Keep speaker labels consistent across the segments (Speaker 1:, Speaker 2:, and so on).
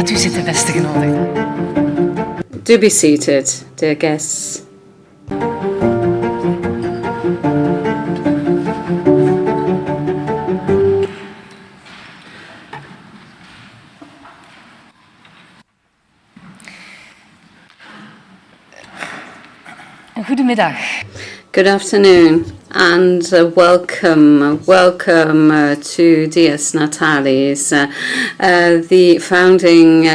Speaker 1: Gaat u zitten, beste genodigden.
Speaker 2: Do be seated, dear guests.
Speaker 1: Goedemiddag.
Speaker 2: Good afternoon and welcome to Dies Natalis, the founding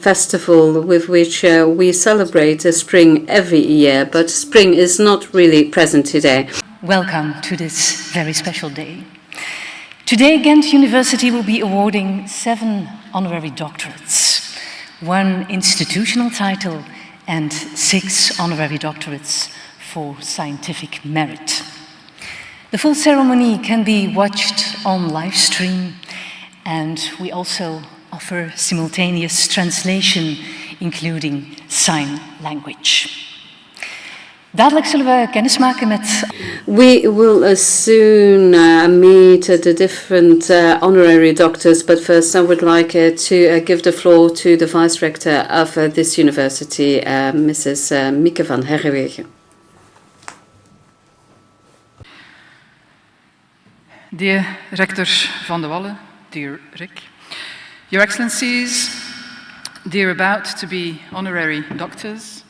Speaker 2: festival with which we celebrate spring every year, but spring is not really present today.
Speaker 1: Welcome to this very special day. Today, Ghent University will be awarding 7 honorary doctorates, 1 institutional title and 6 honorary doctorates for scientific merit. The full ceremony can be watched on live stream, and we also offer simultaneous translation, including sign language. Dadelijk zullen we kennis maken met...
Speaker 2: We will soon meet the different honorary doctors, but first I would like to give the floor to the Vice Rector of this university, Mrs. Mieke van Herwegen.
Speaker 3: Dear Rector van de Wallen, dear Rick, Your Excellencies, dear about to be honorary doctors,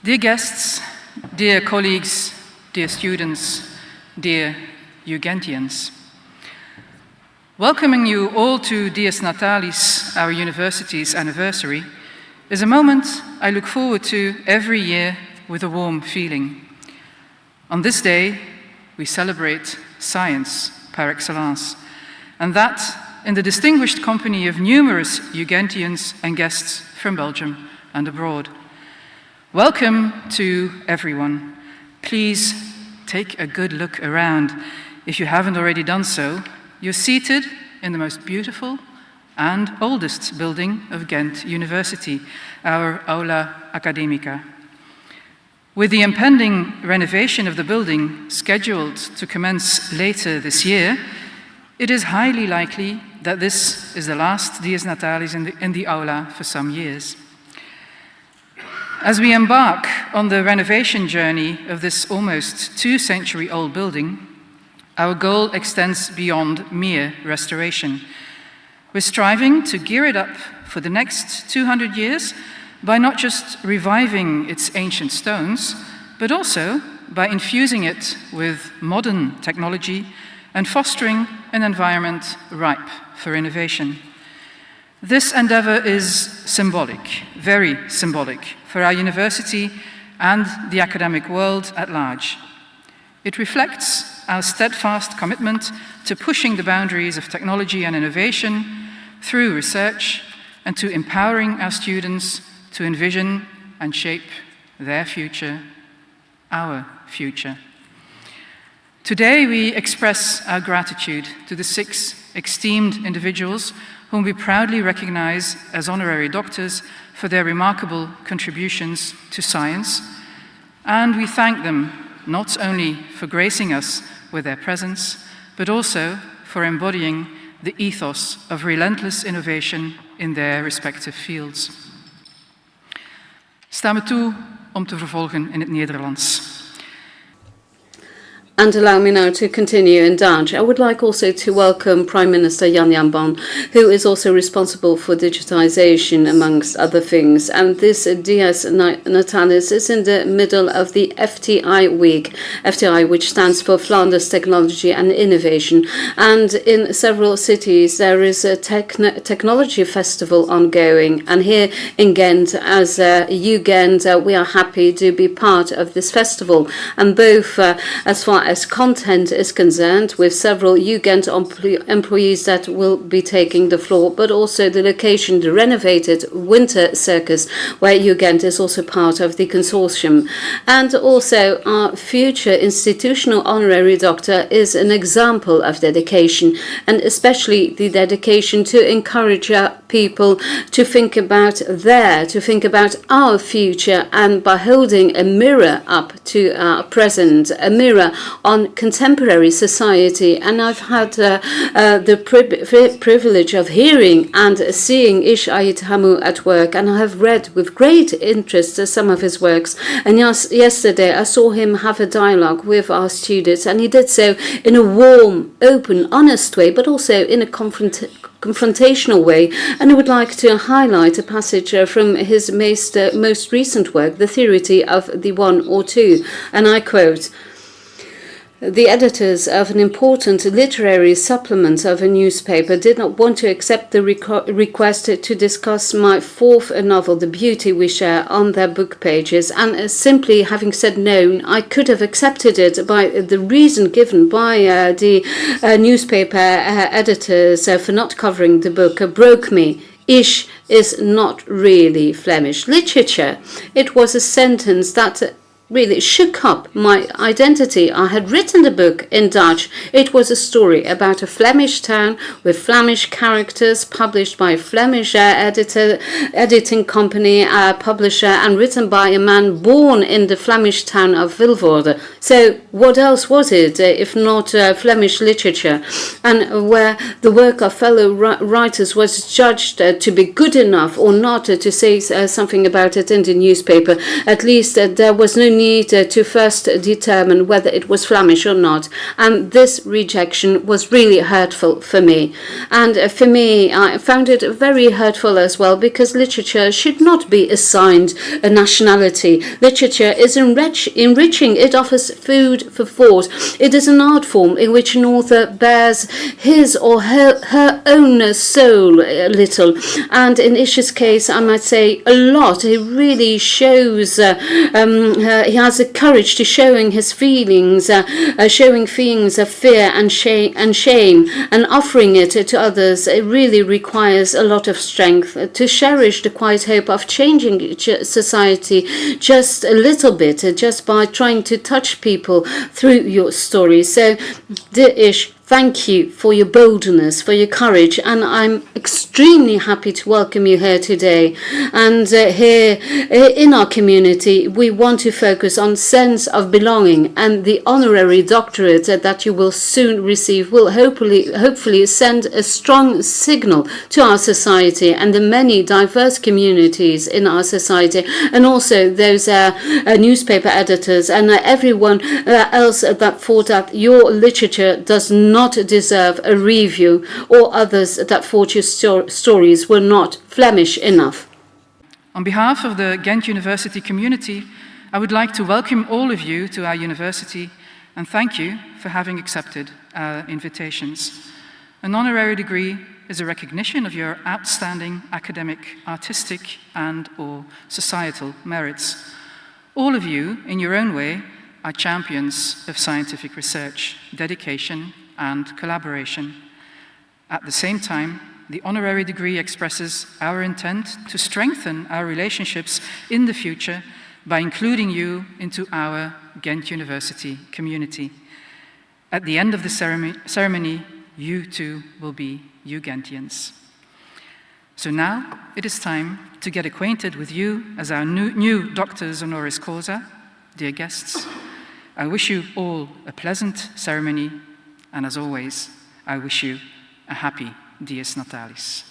Speaker 3: dear guests, dear colleagues, dear students, dear Ugentians. Welcoming you all to Dies Natalis, our university's anniversary, is a moment I look forward to every year with a warm feeling. On this day, we celebrate science par excellence, and that in the distinguished company of numerous Ugentians and guests from Belgium and abroad. Welcome to everyone. Please take a good look around. If you haven't already done so, you're seated in the most beautiful and oldest building of Ghent University, our Aula Academica. With the impending renovation of the building scheduled to commence later this year, it is highly likely that this is the last Dies Natalis in the Aula for some years. As we embark on the renovation journey of this almost 2-century-old building, our goal extends beyond mere restoration. We're striving to gear it up for the next 200 years by not just reviving its ancient stones, but also by infusing it with modern technology and fostering an environment ripe for innovation. This endeavor is symbolic, very symbolic, for our university and the academic world at large. It reflects our steadfast commitment to pushing the boundaries of technology and innovation through research and to empowering our students to envision and shape their future, our future. Today we express our gratitude to the 6 esteemed individuals whom we proudly recognize as honorary doctors for their remarkable contributions to science, and we thank them not only for gracing us with their presence, but also for embodying the ethos of relentless innovation in their respective fields. Sta me toe om te vervolgen in het Nederlands.
Speaker 2: And allow me now to continue in Dutch. I would like also to welcome Prime Minister Jan Jan Bon, who is also responsible for digitization, amongst other things. And this Dies Natalis is in the middle of the FTI Week, FTI, which stands for Flanders Technology and Innovation. And in several cities, there is a technology festival ongoing. And here in Ghent, as UGent, we are happy to be part of this festival. And both as far as content is concerned, with several UGent employees that will be taking the floor, but also the location, the renovated Winter Circus, where UGent is also part of the consortium. And also our future institutional honorary doctor is an example of dedication, and especially the dedication to encourage people to think about our future, and by holding a mirror up to our present, a mirror on contemporary society. And I've had the privilege of hearing and seeing Ish Ait Hamu at work, and I have read with great interest some of his works. And yesterday I saw him have a dialogue with our students, and he did so in a warm, open, honest way, but also in a confrontational way. And I would like to highlight a passage from his most recent work, The Theory of the One or Two. And I quote, "The editors of an important literary supplement of a newspaper did not want to accept the request to discuss my fourth novel, The Beauty We Share, on their book pages. And simply having said no, I could have accepted it by the reason given by the newspaper editors for not covering the book broke me. Ish is not really Flemish literature." It was a sentence that really shook up my identity. I had written the book in Dutch. It was a story about a Flemish town with Flemish characters, published by a Flemish editing company, publisher, and written by a man born in the Flemish town of Vilvoorde. So what else was it if not Flemish literature? And where the work of fellow writers was judged to be good enough or not to say something about it in the newspaper, at least there was no need to first determine whether it was Flemish or not. And this rejection was really hurtful for me. And for me, I found it very hurtful as well, because literature should not be assigned a nationality. Literature is enriching. It offers food for thought. It is an art form in which an author bears his or her own soul a little. And in Ish's case, I might say a lot. He really shows he has the courage to showing his feelings, showing feelings of fear and shame, and offering it to others. It really requires a lot of strength to cherish the quiet hope of changing society just a little bit, just by trying to touch people through your story. So, dear Ish, thank you for your boldness, for your courage, and I'm extremely happy to welcome you here today. And here in our community, we want to focus on sense of belonging, and the honorary doctorate that you will soon receive will hopefully send a strong signal to our society and the many diverse communities in our society, and also those newspaper editors and everyone else that thought that your literature does not deserve a review, or others that thought your stories were not Flemish enough.
Speaker 3: On behalf of the Ghent University community, I would like to welcome all of you to our university and thank you for having accepted our invitations. An honorary degree is a recognition of your outstanding academic, artistic, and/or societal merits. All of you, in your own way, are champions of scientific research, dedication, and collaboration. At the same time, the honorary degree expresses our intent to strengthen our relationships in the future by including you into our Ghent University community. At the end of the ceremony, you too will be Ghentians. So now it is time to get acquainted with you as our new doctors honoris causa. Dear guests, I wish you all a pleasant ceremony, and as always, I wish you a happy Dies Natalis.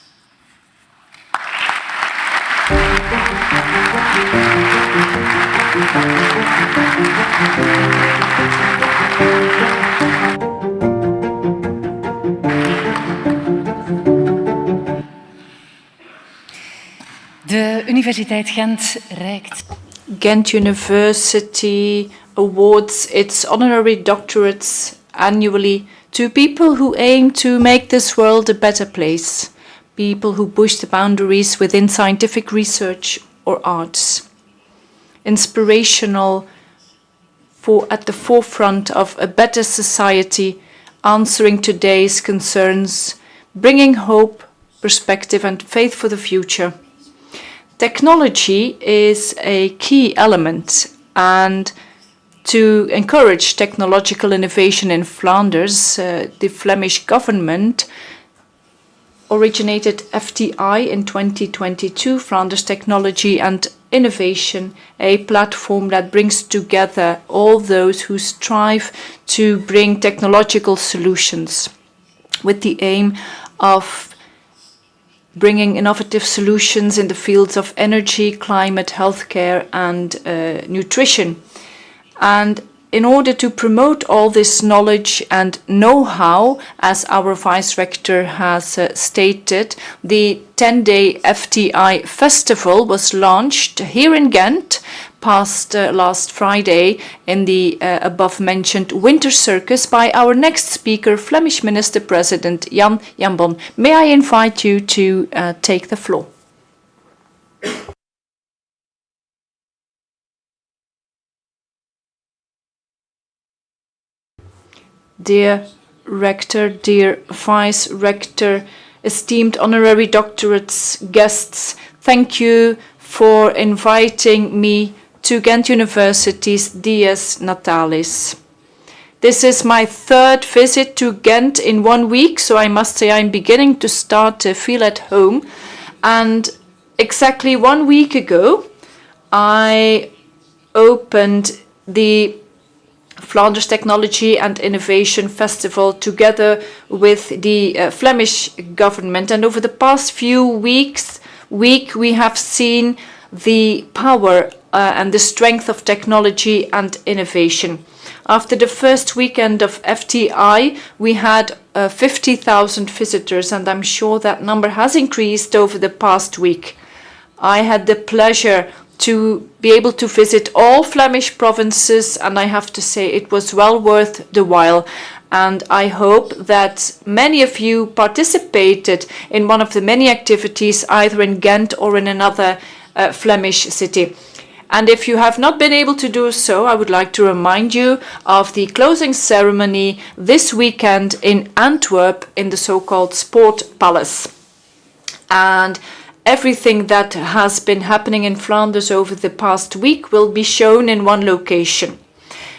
Speaker 1: De Universiteit Gent reikt.
Speaker 4: Ghent University awards its honorary doctorates annually to people who aim to make this world a better place, people who push the boundaries within scientific research or arts. Inspirational for at the forefront of a better society, answering today's concerns, bringing hope, perspective and faith for the future. Technology is a key element, and to encourage technological innovation in Flanders, the Flemish government originated FTI in 2022, Flanders Technology and Innovation, a platform that brings together all those who strive to bring technological solutions with the aim of bringing innovative solutions in the fields of energy, climate, healthcare, and nutrition. And in order to promote all this knowledge and know-how, as our Vice Rector has stated, the 10-day FTI Festival was launched here in Ghent last Friday in the above-mentioned Winter Circus by our next speaker, Flemish Minister President Jan Jambon. May I invite you to take the floor? Dear Rector, dear Vice Rector, esteemed honorary doctorates, guests, thank you for inviting me to Ghent University's Dies Natalis. This is my third visit to Ghent in 1 week, so I must say I'm beginning to start to feel at home. And exactly 1 week ago, I opened the Flanders Technology and Innovation Festival together with the Flemish government. And over the past few weeks, we have seen the power and the strength of technology and innovation. After the first weekend of FTI, we had 50,000 visitors, and I'm sure that number has increased over the past week. I had the pleasure to be able to visit all Flemish provinces, and I have to say it was well worth the while. And I hope that many of you participated in one of the many activities either in Ghent or in another Flemish city. And if you have not been able to do so, I would like to remind you of the closing ceremony this weekend in Antwerp in the so-called Sport Palace. And everything that has been happening in Flanders over the past week will be shown in one location.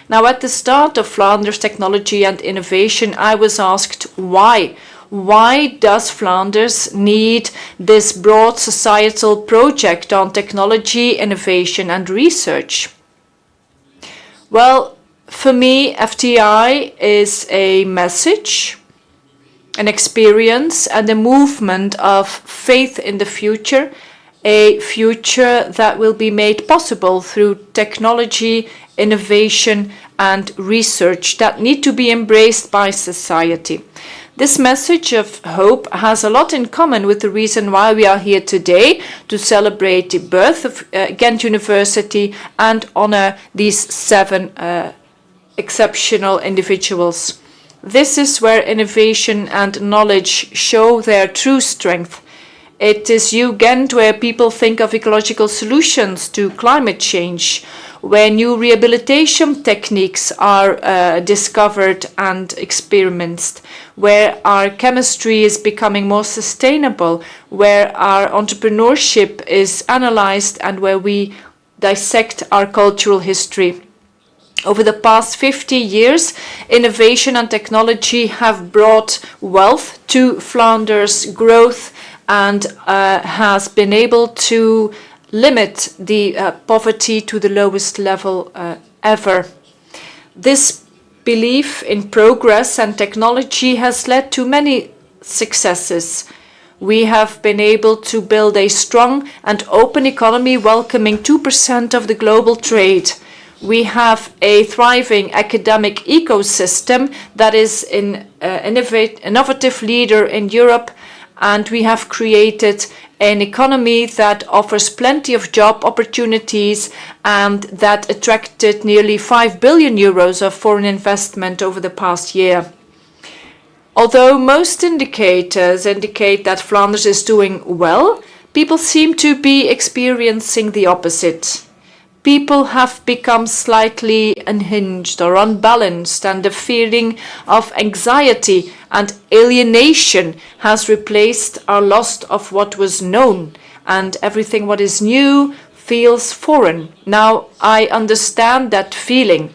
Speaker 4: Now, at the start of Flanders Technology and Innovation, I was asked why. Why does Flanders need this broad societal project on technology, innovation and research? Well, for me, FTI is a message, an experience and a movement of faith in the future, a future that will be made possible through technology, innovation and research that need to be embraced by society. This message of hope has a lot in common with the reason why we are here today, to celebrate the birth of Ghent University and honor these 7 exceptional individuals. This is where innovation and knowledge show their true strength. It is Ghent where people think of ecological solutions to climate change, where new rehabilitation techniques are discovered and experimented, where our chemistry is becoming more sustainable, where our entrepreneurship is analyzed, and where we dissect our cultural history. Over the past 50 years, innovation and technology have brought wealth to Flanders, growth, and has been able to limit the poverty to the lowest level ever. This belief in progress and technology has led to many successes. We have been able to build a strong and open economy welcoming 2% of the global trade. We have a thriving academic ecosystem that is an innovative leader in Europe, and we have created an economy that offers plenty of job opportunities and that attracted nearly 5 billion euros of foreign investment over the past year. Although most indicators indicate that Flanders is doing well, people seem to be experiencing the opposite. People have become slightly unhinged or unbalanced, and the feeling of anxiety and alienation has replaced our loss of what was known, and everything what is new feels foreign. Now, I understand that feeling.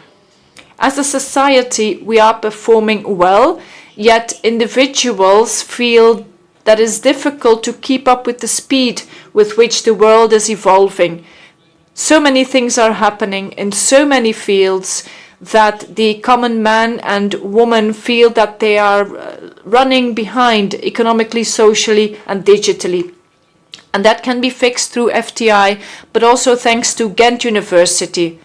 Speaker 4: As a society, we are performing well, yet individuals feel that is difficult to keep up with the speed with which the world is evolving. So many things are happening in so many fields that the common man and woman feel that they are running behind economically, socially, and digitally. And that can be fixed through FTI, but also thanks to Ghent University.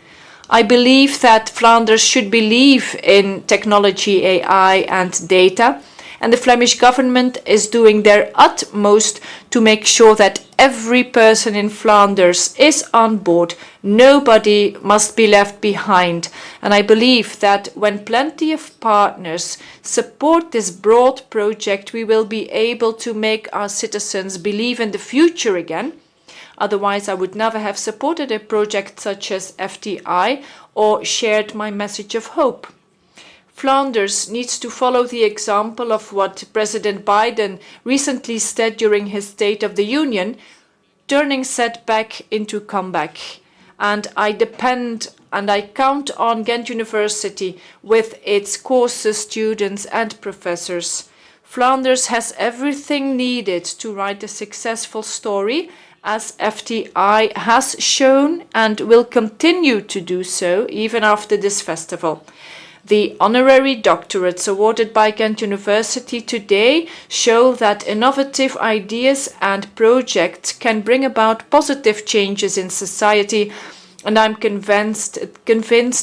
Speaker 4: I believe that Flanders should believe in technology, AI, and data. And the Flemish government is doing their utmost to make sure that every person in Flanders is on board. Nobody must be left behind. And I believe that when plenty of partners support this broad project, we will be able to make our citizens believe in the future again. Otherwise, I would never have supported a project such as FTI or shared my message of hope. Flanders needs to follow the example of what President Biden recently said during his State of the Union, turning setback into comeback. And I depend and I count on Ghent University with its courses, students and professors. Flanders has everything needed to write a successful story, as FTI has shown and will continue to do so even after this festival. The honorary doctorates awarded by Ghent University today show that innovative ideas and projects can bring about positive changes in society, and I'm convinced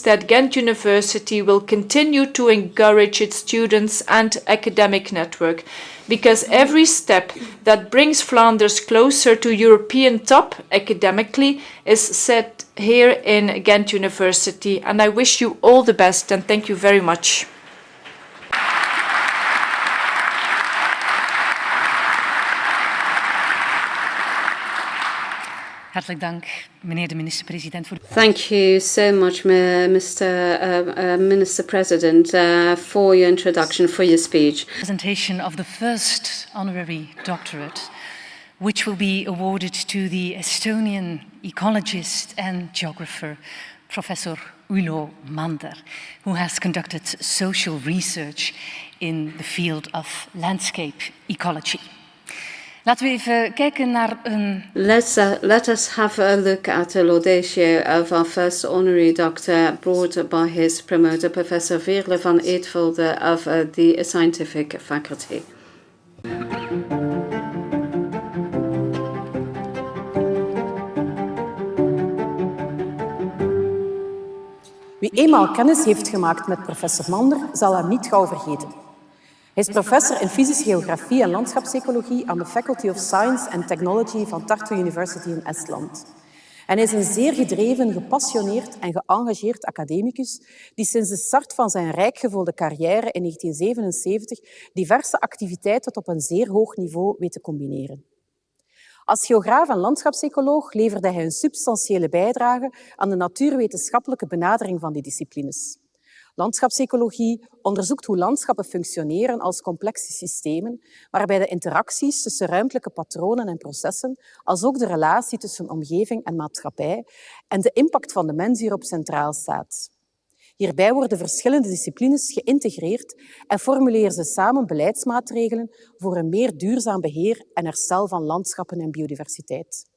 Speaker 4: that Ghent University will continue to encourage its students and academic network, because every step that brings Flanders closer to European top academically is set here in Ghent University. And I wish you all the best and thank you very much.
Speaker 1: Hartelijk dank, meneer de minister-president.
Speaker 2: Thank you so much, Mr. Minister President, for your introduction, for your speech.
Speaker 1: Presentation of the first honorary doctorate, which will be awarded to the Estonian ecologist and geographer, Professor Ulo Mander, who has conducted social research in the field of landscape ecology. Laten we even kijken naar een...
Speaker 2: Let us have a look at the laudatio of our first honorary doctor brought by his promoter, Professor Veerle van Eetvelde of the Scientific Faculty.
Speaker 5: Wie eenmaal kennis heeft gemaakt met professor Mander, zal hem niet gauw vergeten. Hij is professor in fysische geografie en landschapsecologie aan de Faculty of Science and Technology van Tartu University in Estland. En hij is een zeer gedreven, gepassioneerd en geëngageerd academicus die sinds de start van zijn rijkgevulde carrière in 1977 diverse activiteiten tot op een zeer hoog niveau weet te combineren. Als geograaf en landschapsecoloog leverde hij een substantiële bijdrage aan de natuurwetenschappelijke benadering van die disciplines. Landschapsecologie onderzoekt hoe landschappen functioneren als complexe systemen, waarbij de interacties tussen ruimtelijke patronen en processen, als ook de relatie tussen omgeving en maatschappij en de impact van de mens hierop centraal staat. Hierbij worden verschillende disciplines geïntegreerd en formuleren ze samen beleidsmaatregelen voor een meer duurzaam beheer en herstel van landschappen en biodiversiteit.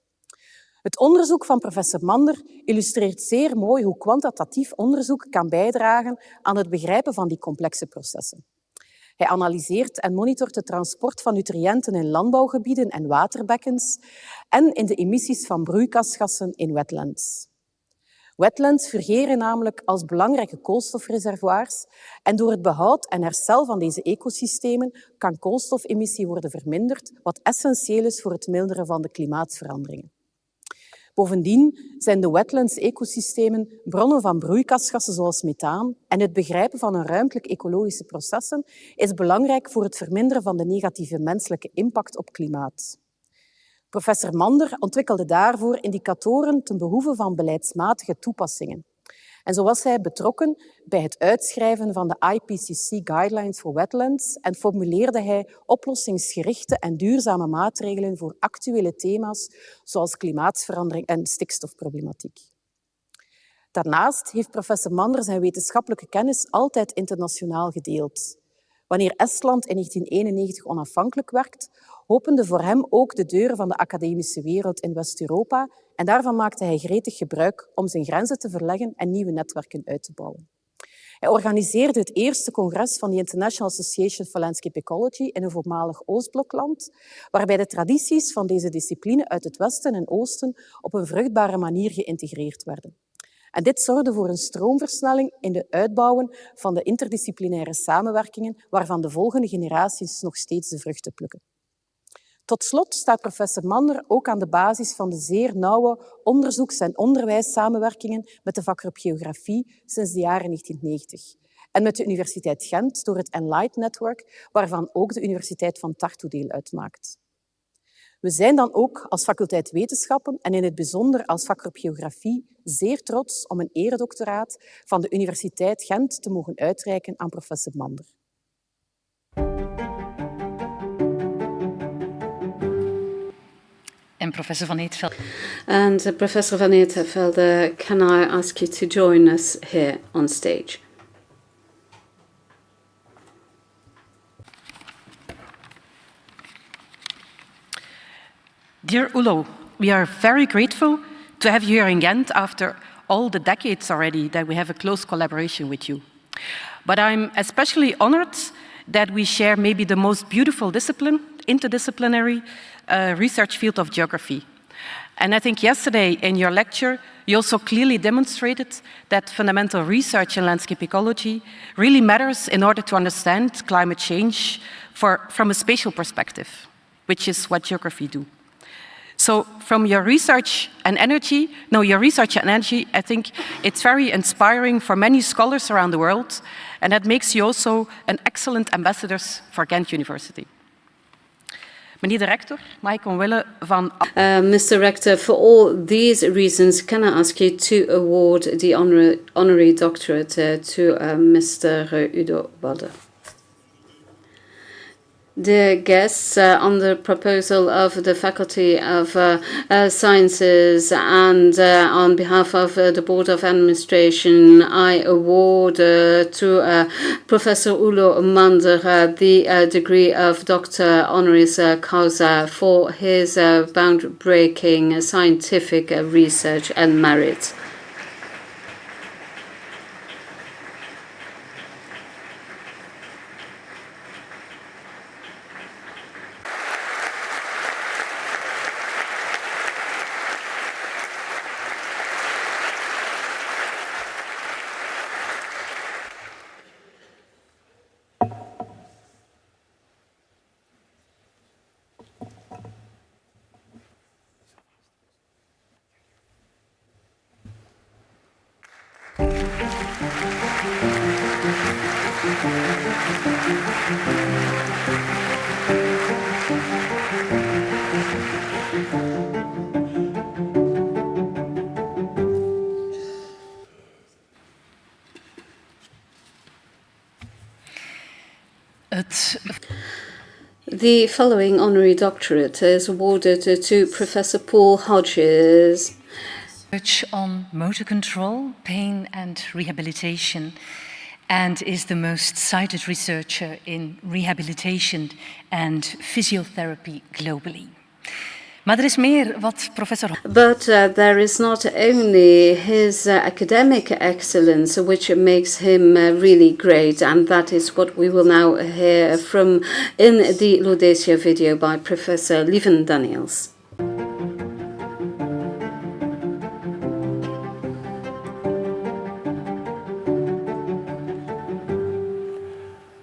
Speaker 5: Het onderzoek van professor Mander illustreert zeer mooi hoe kwantitatief onderzoek kan bijdragen aan het begrijpen van die complexe processen. Hij analyseert en monitort het transport van nutriënten in landbouwgebieden en waterbekkens en in de emissies van broeikasgassen in wetlands. Wetlands fungeren namelijk als belangrijke koolstofreservoirs en door het behoud en herstel van deze ecosystemen kan koolstofemissie worden verminderd, wat essentieel is voor het milderen van de klimaatsveranderingen. Bovendien zijn de wetlands-ecosystemen bronnen van broeikasgassen zoals methaan en het begrijpen van hun ruimtelijk-ecologische processen is belangrijk voor het verminderen van de negatieve menselijke impact op klimaat. Professor Mander ontwikkelde daarvoor indicatoren ten behoeve van beleidsmatige toepassingen. En zo was hij betrokken bij het uitschrijven van de IPCC Guidelines for Wetlands en formuleerde hij oplossingsgerichte en duurzame maatregelen voor actuele thema's zoals klimaatsverandering en stikstofproblematiek. Daarnaast heeft professor Mander zijn wetenschappelijke kennis altijd internationaal gedeeld. Wanneer Estland in 1991 onafhankelijk werd, openden voor hem ook de deuren van de academische wereld in West-Europa en daarvan maakte hij gretig gebruik om zijn grenzen te verleggen en nieuwe netwerken uit te bouwen. Hij organiseerde het eerste congres van de International Association for Landscape Ecology in een voormalig Oostblokland, waarbij de tradities van deze discipline uit het Westen en Oosten op een vruchtbare manier geïntegreerd werden. En dit zorgde voor een stroomversnelling in het uitbouwen van de interdisciplinaire samenwerkingen, waarvan de volgende generaties nog steeds de vruchten plukken. Tot slot staat professor Mander ook aan de basis van de zeer nauwe onderzoeks- en onderwijssamenwerkingen met de vakgroep Geografie sinds de jaren 1990. En met de Universiteit Gent door het Enlight Network, waarvan ook de Universiteit van Tartu deel uitmaakt. We zijn dan ook als faculteit Wetenschappen en in het bijzonder als vakgroep Geografie zeer trots om een eredoctoraat van de Universiteit Gent te mogen uitreiken aan professor Mander.
Speaker 1: En professor Van Eetvelde.
Speaker 2: And Professor Van Eetvelde, can I ask you to join us here on stage?
Speaker 6: Dear Ulo, we are very grateful to have you here in Ghent after all the decades already that we have a close collaboration with you. But I'm especially honored that we share maybe the most beautiful discipline, interdisciplinary research field of geography. And I think yesterday in your lecture, you also clearly demonstrated that fundamental research in landscape ecology really matters in order to understand climate change from a spatial perspective, which is what geography do. So from your research and energy, I think it's very inspiring for many scholars around the world, and that makes you also an excellent ambassador for Ghent University. Meneer de rector, mag ik omwille van...
Speaker 2: Mr. Rector, for all these reasons, can I ask you to award the honorary doctorate to Mr. Udo Walde? Dear guests, on the proposal of the Faculty of Sciences and on behalf of the Board of Administration, I award to Professor Ulo Mander the degree of Doctor Honoris Causa for his bound-breaking scientific research and merit. The following honorary doctorate is awarded to Professor Paul Hodges.
Speaker 1: Research on motor control, pain and rehabilitation, and is the most cited researcher in rehabilitation and physiotherapy globally. Maar er is meer wat professor...
Speaker 2: But there is not only his academic excellence which makes him really great, and that is what we will now hear from in the Laudacia video by Professor Lieven Daniels.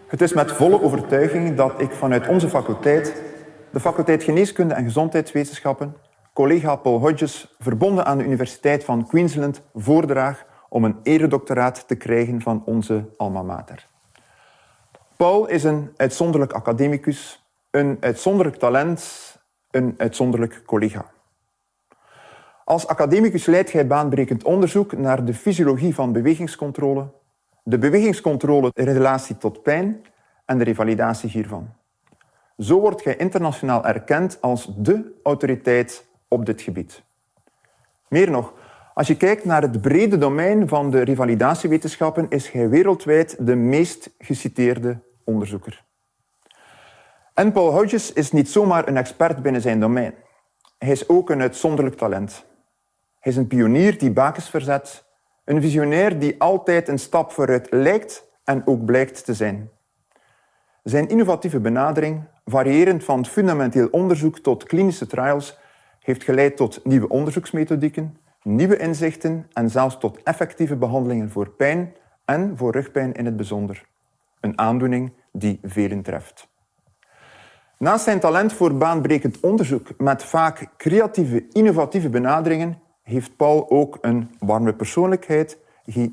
Speaker 7: Het is met volle overtuiging dat ik vanuit onze faculteit, de faculteit Geneeskunde en Gezondheidswetenschappen, collega Paul Hodges, verbonden aan de Universiteit van Queensland, voordraag om een eredoctoraat te krijgen van onze alma mater. Paul is een uitzonderlijk academicus, een uitzonderlijk talent, een uitzonderlijk collega. Als academicus leidt hij baanbrekend onderzoek naar de fysiologie van bewegingscontrole, de bewegingscontrole in relatie tot pijn en de revalidatie hiervan. Zo wordt hij internationaal erkend als dé autoriteit op dit gebied. Meer nog, als je kijkt naar het brede domein van de revalidatiewetenschappen, is hij wereldwijd de meest geciteerde onderzoeker. En Paul Hodges is niet zomaar een expert binnen zijn domein. Hij is ook een uitzonderlijk talent. Hij is een pionier die bakens verzet, een visionair die altijd een stap vooruit lijkt en ook blijkt te zijn. Zijn innovatieve benadering, variërend van fundamenteel onderzoek tot klinische trials, heeft geleid tot nieuwe onderzoeksmethodieken, nieuwe inzichten en zelfs tot effectieve behandelingen voor pijn en voor rugpijn in het bijzonder. Een aandoening die velen treft. Naast zijn talent voor baanbrekend onderzoek met vaak creatieve, innovatieve benaderingen, heeft Paul ook een warme persoonlijkheid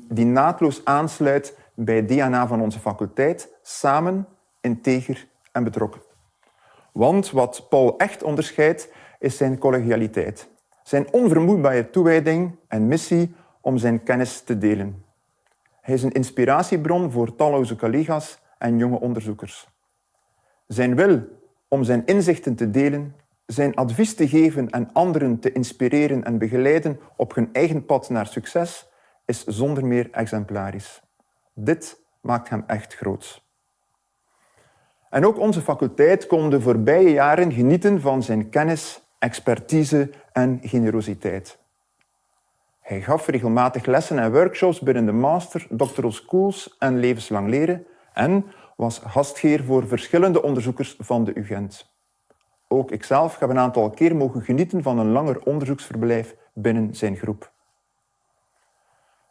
Speaker 7: die naadloos aansluit bij het DNA van onze faculteit, samen, integer en betrokken. Want wat Paul echt onderscheidt, is zijn collegialiteit. Zijn onvermoeibare toewijding en missie om zijn kennis te delen. Hij is een inspiratiebron voor talloze collega's en jonge onderzoekers. Zijn wil om zijn inzichten te delen, zijn advies te geven en anderen te inspireren en begeleiden op hun eigen pad naar succes, is zonder meer exemplarisch. Dit maakt hem echt groots. En ook onze faculteit kon de voorbije jaren genieten van zijn kennis, expertise en generositeit. Hij gaf regelmatig lessen en workshops binnen de master, doctoral schools en levenslang leren en was gastheer voor verschillende onderzoekers van de UGent. Ook ikzelf heb een aantal keer mogen genieten van een langer onderzoeksverblijf binnen zijn groep.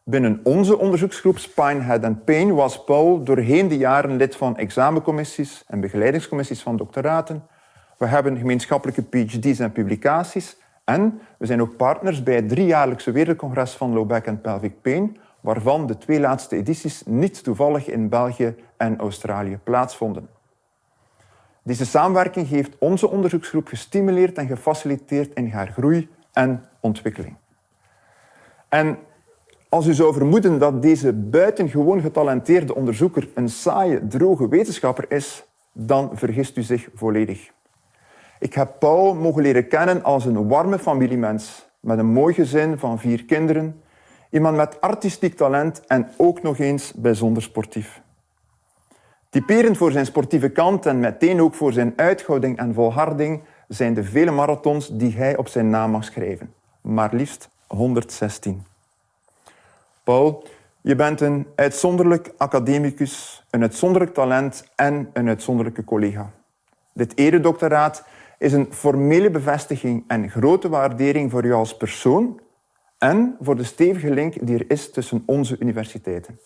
Speaker 7: Binnen onze onderzoeksgroep Spine, Head and Pain was Paul doorheen de jaren lid van examencommissies en begeleidingscommissies van doctoraten. We hebben gemeenschappelijke PhD's en publicaties en we zijn ook partners bij het 3-jaarlijkse wereldcongres van Low Back and Pelvic Pain, waarvan de 2 laatste edities niet toevallig in België en Australië plaatsvonden. Deze samenwerking heeft onze onderzoeksgroep gestimuleerd en gefaciliteerd in haar groei en ontwikkeling. En als u zou vermoeden dat deze buitengewoon getalenteerde onderzoeker een saaie, droge wetenschapper is, dan vergist u zich volledig. Ik heb Paul mogen leren kennen als een warme familiemens, met een mooi gezin van 4 kinderen, iemand met artistiek talent en ook nog eens bijzonder sportief. Typerend voor zijn sportieve kant en meteen ook voor zijn uithouding en volharding zijn de vele marathons die hij op zijn naam mag schrijven. Maar liefst 116. Paul, je bent een uitzonderlijk academicus, een uitzonderlijk talent en een uitzonderlijke collega. Dit eredoctoraat is een formele bevestiging en grote waardering voor jou als persoon en voor de stevige link die er is tussen onze universiteiten.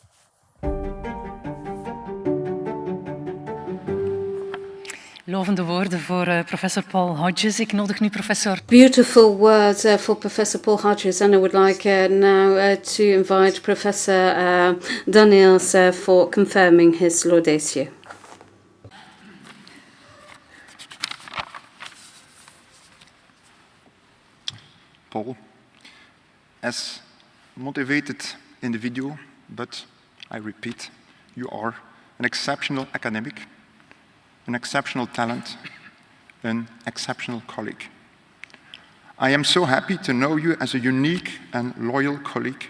Speaker 1: Lovende woorden voor professor Paul Hodges. Ik nodig nu professor...
Speaker 2: Beautiful words for Professor Paul Hodges, and I would like now to invite Professor Daniels for confirming his laudatio.
Speaker 8: Paul, as motivated individual, but I repeat, you are an exceptional academic, an exceptional talent, an exceptional colleague. I am so happy to know you as a unique and loyal colleague,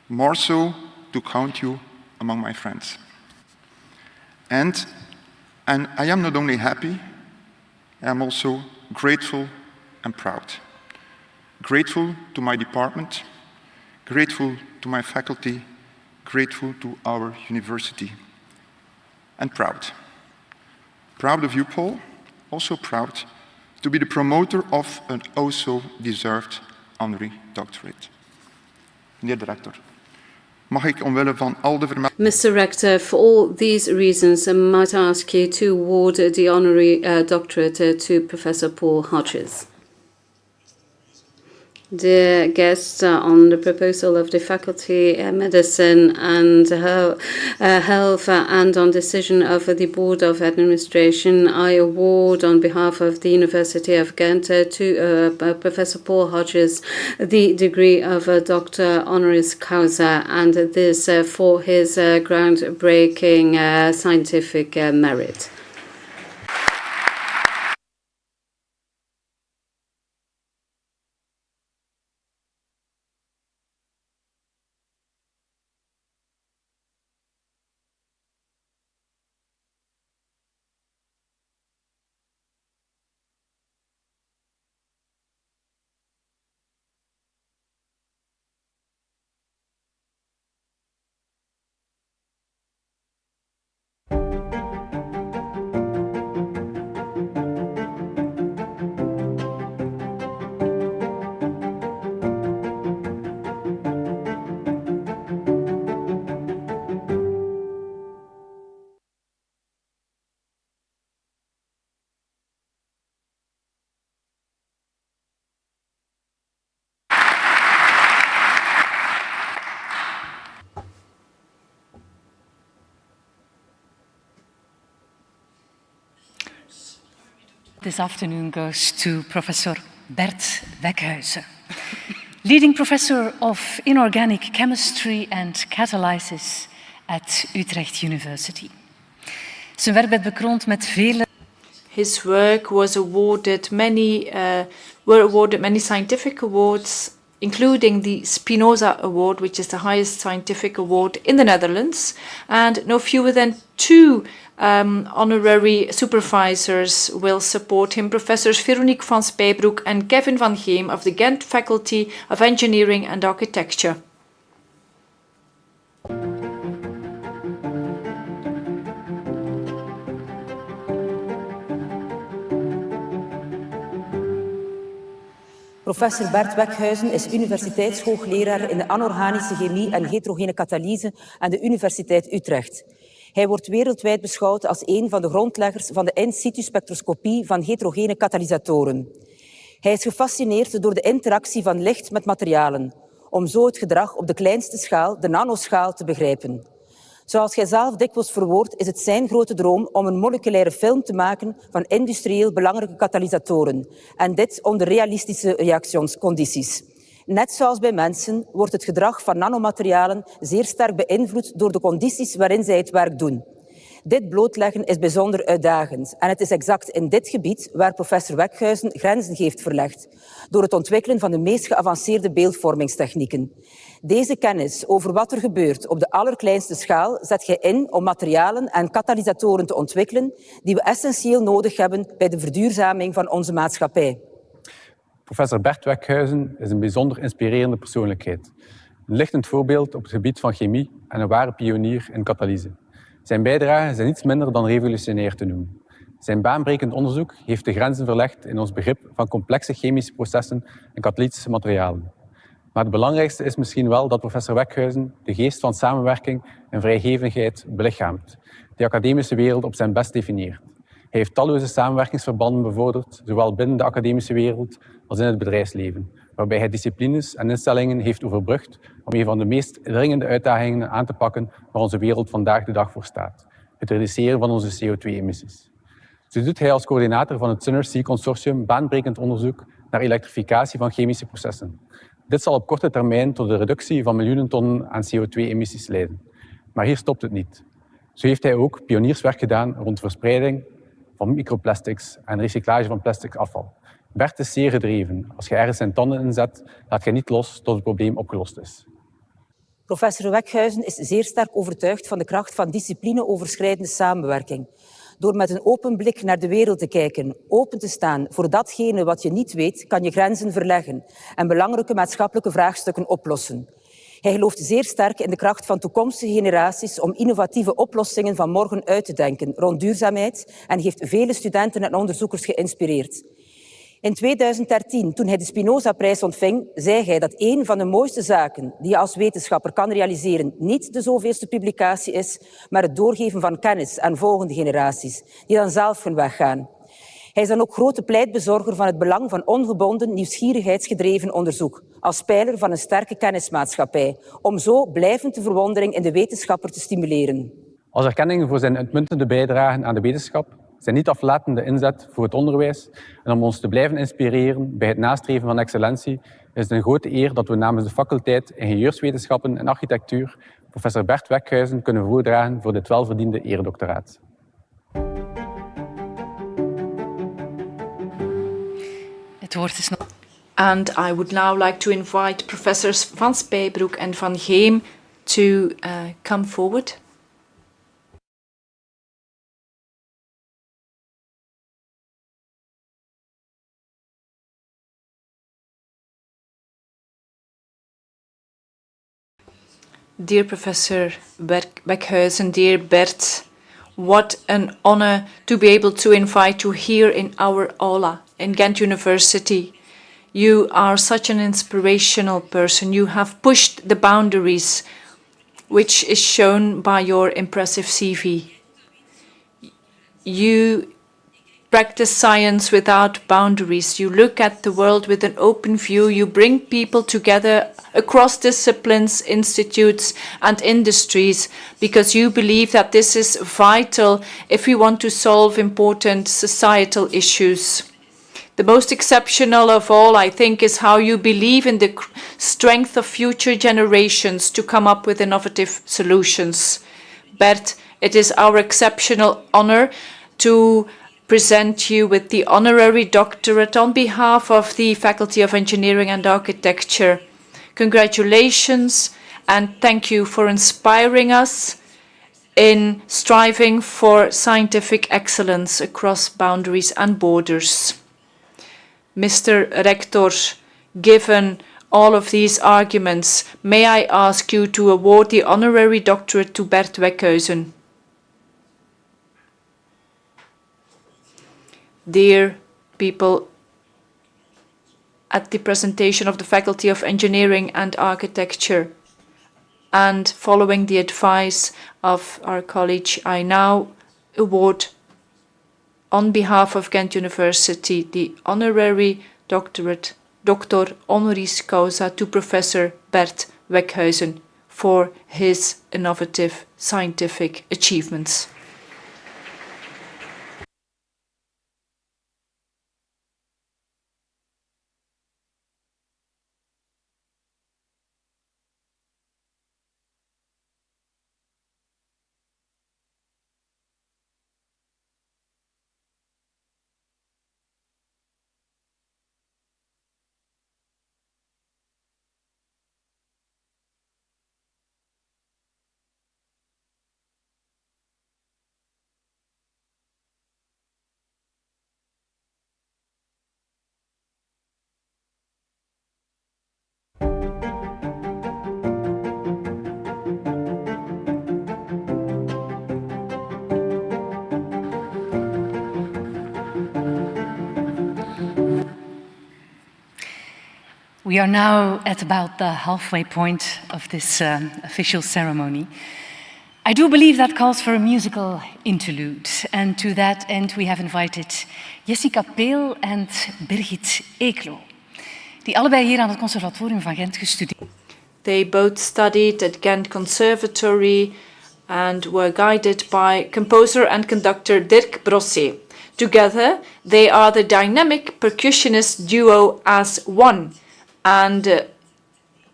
Speaker 8: more so to count you among my friends. And I am not only happy, I am also grateful and proud. Grateful to my department, grateful to my faculty, grateful to our university, and proud. Proud of you, Paul, also proud to be the promoter of an also deserved honorary doctorate. Meneer de rector, mag ik omwille van al de
Speaker 2: Mr. Rector, for all these reasons, I might ask you to award the honorary doctorate to Professor Paul Hodges. Dear guests, on the proposal of the Faculty of Medicine and Health and on decision of the Board of Administration, I award on behalf of the University of Ghent to Professor Paul Hodges the degree of Doctor Honoris Causa, and this for his groundbreaking scientific merit.
Speaker 1: This afternoon goes to Professor Bert Wekhuizen, leading professor of inorganic chemistry and catalysis at Utrecht University. Zijn werk werd bekroond met vele.
Speaker 4: His work was awarded many scientific awards, including the Spinoza Award, which is the highest scientific award in the Netherlands, and no fewer than 2 honorary supervisors will support him, Professors Veronique van Spijbroek and Kevin van Geem of the Ghent Faculty of Engineering and Architecture.
Speaker 5: Professor Bert Wekhuizen is universiteitshoogleraar in de anorganische chemie en heterogene katalyse aan de Universiteit Utrecht. Hij wordt wereldwijd beschouwd als een van de grondleggers van de in-situ spectroscopie van heterogene katalysatoren. Hij is gefascineerd door de interactie van licht met materialen, om zo het gedrag op de kleinste schaal, de nanoschaal, te begrijpen. Zoals hij zelf dikwijls verwoordt, is het zijn grote droom om een moleculaire film te maken van industrieel belangrijke katalysatoren. En dit onder realistische reactionscondities. Net zoals bij mensen wordt het gedrag van nanomaterialen zeer sterk beïnvloed door de condities waarin zij het werk doen. Dit blootleggen is bijzonder uitdagend en het is exact in dit gebied waar professor Wekhuizen grenzen heeft verlegd door het ontwikkelen van de meest geavanceerde beeldvormingstechnieken. Deze kennis over wat er gebeurt op de allerkleinste schaal zet hij in om materialen en katalysatoren te ontwikkelen die we essentieel nodig hebben bij de verduurzaming van onze maatschappij.
Speaker 9: Professor Bert Wekhuizen is een bijzonder inspirerende persoonlijkheid. Een lichtend voorbeeld op het gebied van chemie en een ware pionier in katalyse. Zijn bijdragen zijn niets minder dan revolutionair te noemen. Zijn baanbrekend onderzoek heeft de grenzen verlegd in ons begrip van complexe chemische processen en katalytische materialen. Maar het belangrijkste is misschien wel dat professor Wekhuizen de geest van samenwerking en vrijgevigheid belichaamt, die academische wereld op zijn best definieert. Hij heeft talloze samenwerkingsverbanden bevorderd, zowel binnen de academische wereld als in het bedrijfsleven, waarbij hij disciplines en instellingen heeft overbrugd om een van de meest dringende uitdagingen aan te pakken waar onze wereld vandaag de dag voor staat: het reduceren van onze CO2-emissies. Zo doet hij als coördinator van het Synergy Consortium baanbrekend onderzoek naar elektrificatie van chemische processen. Dit zal op korte termijn tot de reductie van miljoenen tonnen aan CO2-emissies leiden. Maar hier stopt het niet. Zo heeft hij ook pionierswerk gedaan rond verspreiding van microplastics en recyclage van plastic afval. Bert is zeer gedreven. Als je ergens zijn tanden inzet, laat je niet los tot het probleem opgelost is.
Speaker 5: Professor Wekhuizen is zeer sterk overtuigd van de kracht van disciplineoverschrijdende samenwerking. Door met een open blik naar de wereld te kijken, open te staan voor datgene wat je niet weet, kan je grenzen verleggen en belangrijke maatschappelijke vraagstukken oplossen. Hij gelooft zeer sterk in de kracht van toekomstige generaties om innovatieve oplossingen van morgen uit te denken rond duurzaamheid en heeft vele studenten en onderzoekers geïnspireerd. In 2013, toen hij de Spinoza-prijs ontving, zei hij dat een van de mooiste zaken die je als wetenschapper kan realiseren niet de zoveelste publicatie is, maar het doorgeven van kennis aan volgende generaties, die dan zelf hun weg gaan. Hij is dan ook grote pleitbezorger van het belang van ongebonden, nieuwsgierigheidsgedreven onderzoek, als pijler van een sterke kennismaatschappij, om zo blijvend de verwondering in de wetenschapper te stimuleren.
Speaker 9: Als erkenning voor zijn uitmuntende bijdragen aan de wetenschap, zijn niet aflatende inzet voor het onderwijs en om ons te blijven inspireren bij het nastreven van excellentie, is het een grote eer dat we namens de faculteit Ingenieurswetenschappen en Architectuur professor Bert Wekhuizen kunnen voordragen voor dit welverdiende eredoctoraat.
Speaker 1: Het woord is nog.
Speaker 4: And I would now like to invite Professors Van Spijbroek and Van Geem to come forward. Dear Professor Wekhuizen, dear Bert, what an honor to be able to invite you here in our aula in Ghent University. You are such an inspirational person. You have pushed the boundaries, which is shown by your impressive CV. You practice science without boundaries. You look at the world with an open view. You bring people together across disciplines, institutes, and industries because you believe that this is vital if we want to solve important societal issues. The most exceptional of all, I think, is how you believe in the strength of future generations to come up with innovative solutions. Bert, it is our exceptional honor to present you with the honorary doctorate on behalf of the Faculty of Engineering and Architecture. Congratulations and thank you for inspiring us in striving for scientific excellence across boundaries and borders. Mr. Rector, given all of these arguments, may I ask you to award the honorary doctorate to Bert Wekhuizen? Dear people, at the presentation of the Faculty of Engineering and Architecture, and following the advice of our college, I now award on behalf of Ghent University the honorary doctorate, Doctor Honoris Causa, to Professor Bert Wekhuizen for his innovative scientific achievements.
Speaker 1: We are now at about the halfway point of this official ceremony. I do believe that calls for a musical interlude, and to that end we have invited Jessica Peel and Birgit Eeklo, die allebei hier aan het Conservatorium van Gent gestudeerd.
Speaker 4: They both studied at Ghent Conservatory and were guided by composer and conductor Dirk Brossé. Together, they are the dynamic percussionist duo As One, and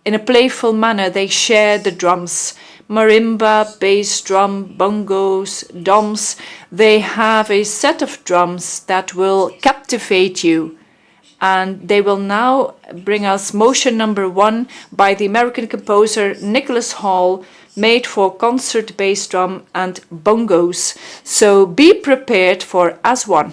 Speaker 4: in a playful manner they share the drums. Marimba, bass drum, bongos, doms. They have a set of drums that will captivate you. And they will now bring us motion number 1 by the American composer Nicholas Hall, made for concert bass drum and bongos. So be prepared for As One.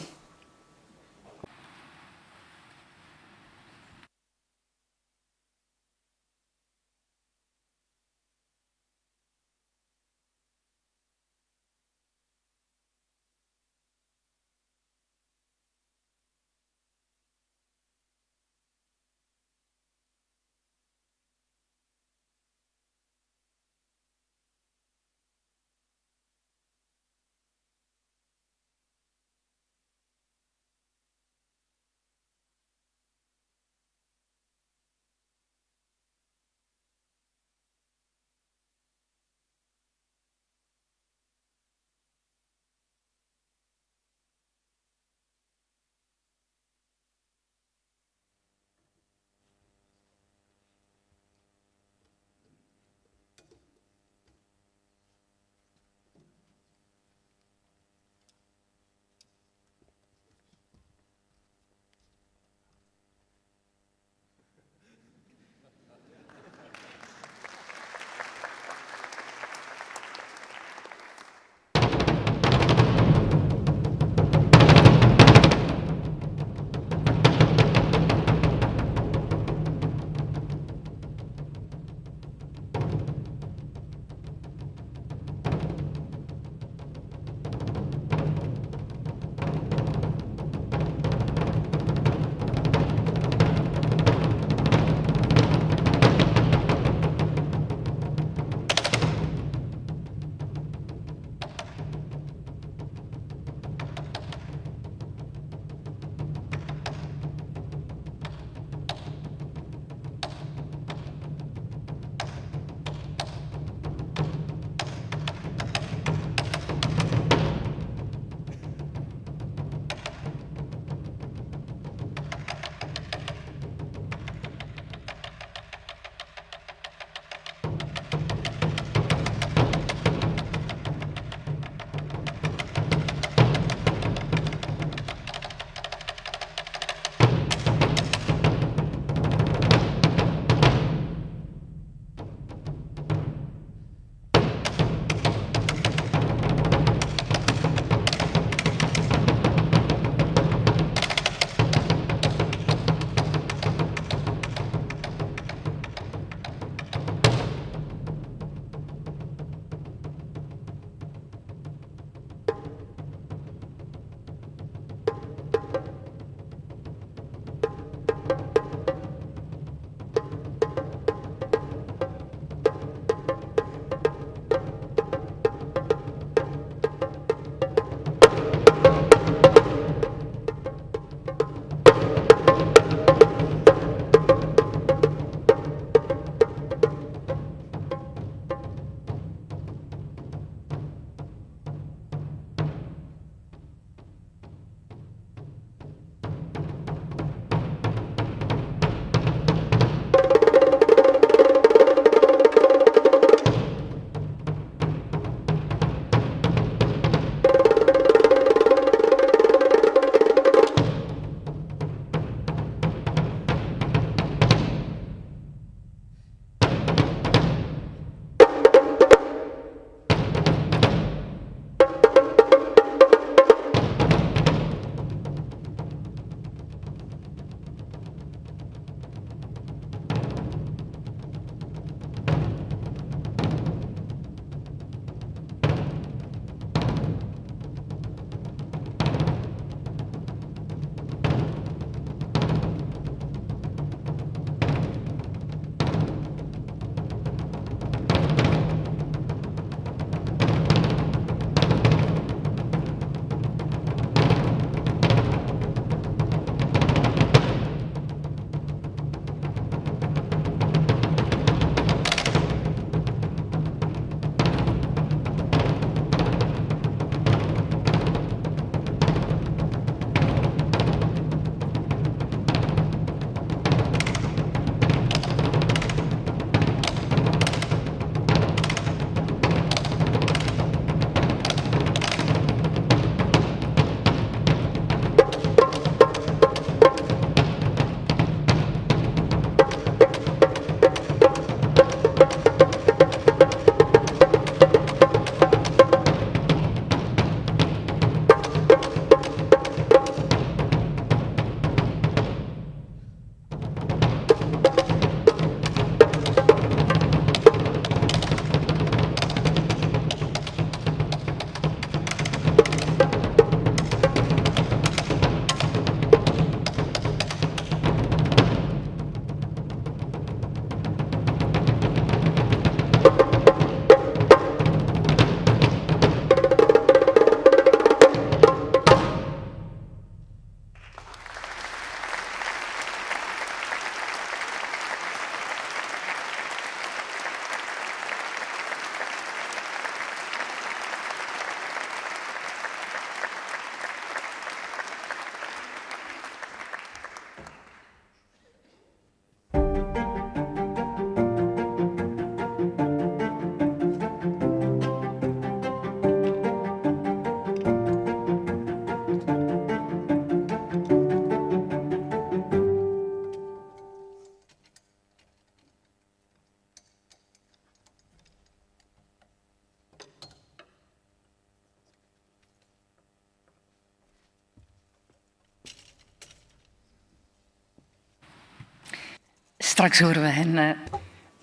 Speaker 1: Straks horen we hen.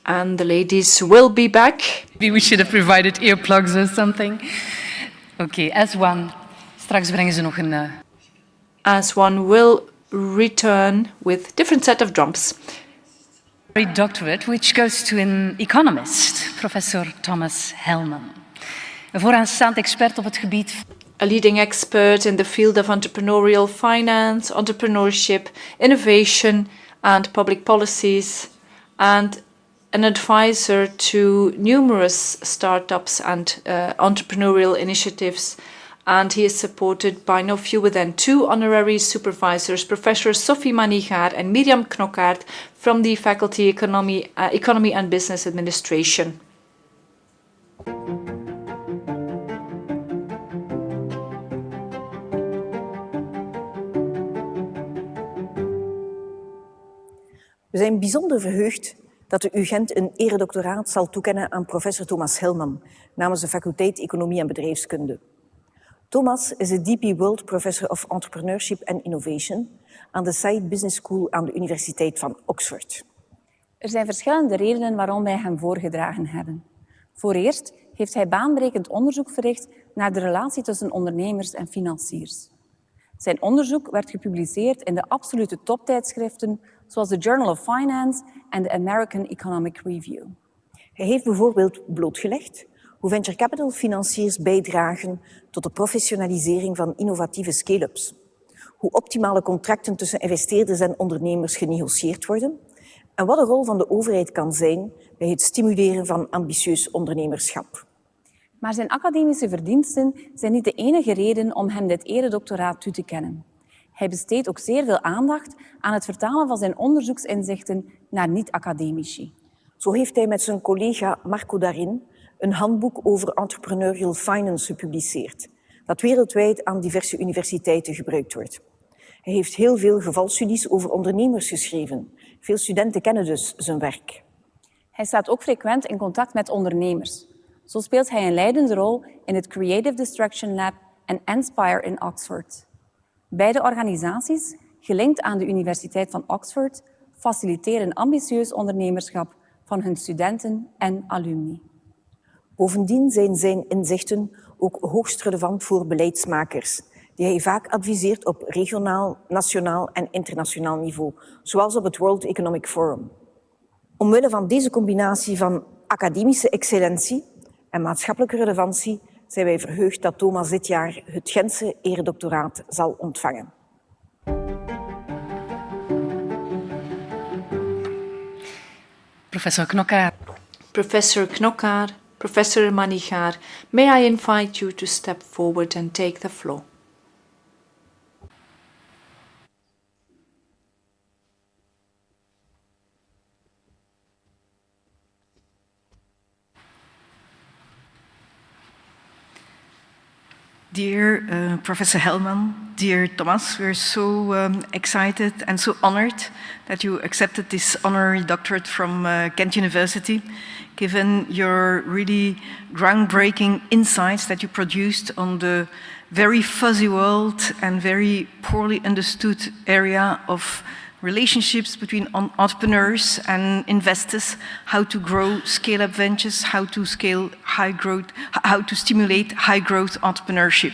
Speaker 4: And the ladies will be back.
Speaker 1: Maybe we should have provided earplugs or something. Oké, as one. Straks brengen ze nog een...
Speaker 4: As one will return with different set of drums.
Speaker 1: Doctorate, which goes to an economist, Professor Thomas Hellman. Een vooraanstaand expert op het gebied...
Speaker 4: A leading expert in the field of entrepreneurial finance, entrepreneurship, innovation and public policies, and an advisor to numerous startups and entrepreneurial initiatives. And he is supported by no fewer than 2 honorary supervisors, Professor Sophie Manigaard and Mirjam Knokkaert from the Faculty Economy and Business Administration.
Speaker 10: We zijn bijzonder verheugd dat de UGent een eredoctoraat zal toekennen aan professor Thomas Hellman namens de faculteit Economie en Bedrijfskunde. Thomas is de DP World Professor of Entrepreneurship and Innovation aan de Saïd Business School aan de Universiteit van Oxford.
Speaker 11: Er zijn verschillende redenen waarom wij hem voorgedragen hebben. Voor eerst heeft hij baanbrekend onderzoek verricht naar de relatie tussen ondernemers en financiers. Zijn onderzoek werd gepubliceerd in de absolute toptijdschriften zoals de Journal of Finance en de American Economic Review.
Speaker 10: Hij heeft bijvoorbeeld blootgelegd hoe venture capital financiers bijdragen tot de professionalisering van innovatieve scale-ups, hoe optimale contracten tussen investeerders en ondernemers genegocieerd worden en wat de rol van de overheid kan zijn bij het stimuleren van ambitieus ondernemerschap.
Speaker 11: Maar zijn academische verdiensten zijn niet de enige reden om hem dit eredoctoraat toe te kennen. Hij besteedt ook zeer veel aandacht aan het vertalen van zijn onderzoeksinzichten naar niet-academici.
Speaker 10: Zo heeft hij met zijn collega Marco Darin een handboek over entrepreneurial finance gepubliceerd, dat wereldwijd aan diverse universiteiten gebruikt wordt. Hij heeft heel veel gevalstudies over ondernemers geschreven. Veel studenten kennen dus zijn werk.
Speaker 11: Hij staat ook frequent in contact met ondernemers. Zo speelt hij een leidende rol in het Creative Destruction Lab en Inspire in Oxford. Beide organisaties, gelinkt aan de Universiteit van Oxford, faciliteren ambitieus ondernemerschap van hun studenten en alumni.
Speaker 10: Bovendien zijn zijn inzichten ook hoogst relevant voor beleidsmakers, die hij vaak adviseert op regionaal, nationaal en internationaal niveau, zoals op het World Economic Forum. Omwille van deze combinatie van academische excellentie en maatschappelijke relevantie zijn wij verheugd dat Thomas dit jaar het Gentse eredoctoraat zal ontvangen.
Speaker 1: Professor Knokkaert.
Speaker 4: Professor Knokkaert, Professor Manigaard, may I invite you to step forward and take the floor.
Speaker 12: Dear Professor Hellman, dear Thomas, we're so excited and so honored that you accepted this honorary doctorate from Ghent University, given your really groundbreaking insights that you produced on the very fuzzy world and very poorly understood area of relationships between entrepreneurs and investors, how to grow scale-up ventures, how to scale high growth, how to stimulate high growth entrepreneurship.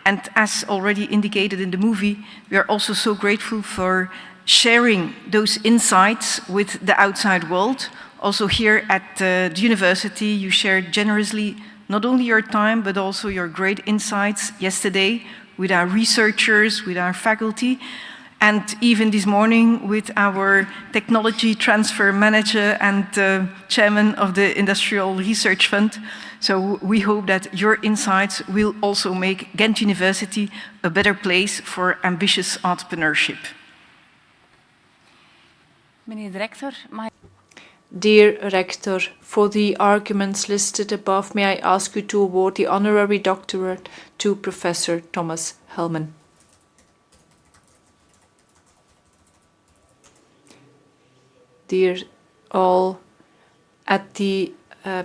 Speaker 12: And as already indicated in the movie, we are also so grateful for sharing those insights with the outside world. Also here at the university, you shared generously not only your time, but also your great insights yesterday with our researchers, with our faculty, and even this morning with our technology transfer manager and chairman of the Industrial Research Fund. So we hope that your insights will also make Ghent University a better place for ambitious entrepreneurship.
Speaker 11: Meneer de rector,
Speaker 4: Dear Rector, for the arguments listed above, may I ask you to award the honorary doctorate to Professor Thomas Hellman. Dear all, at the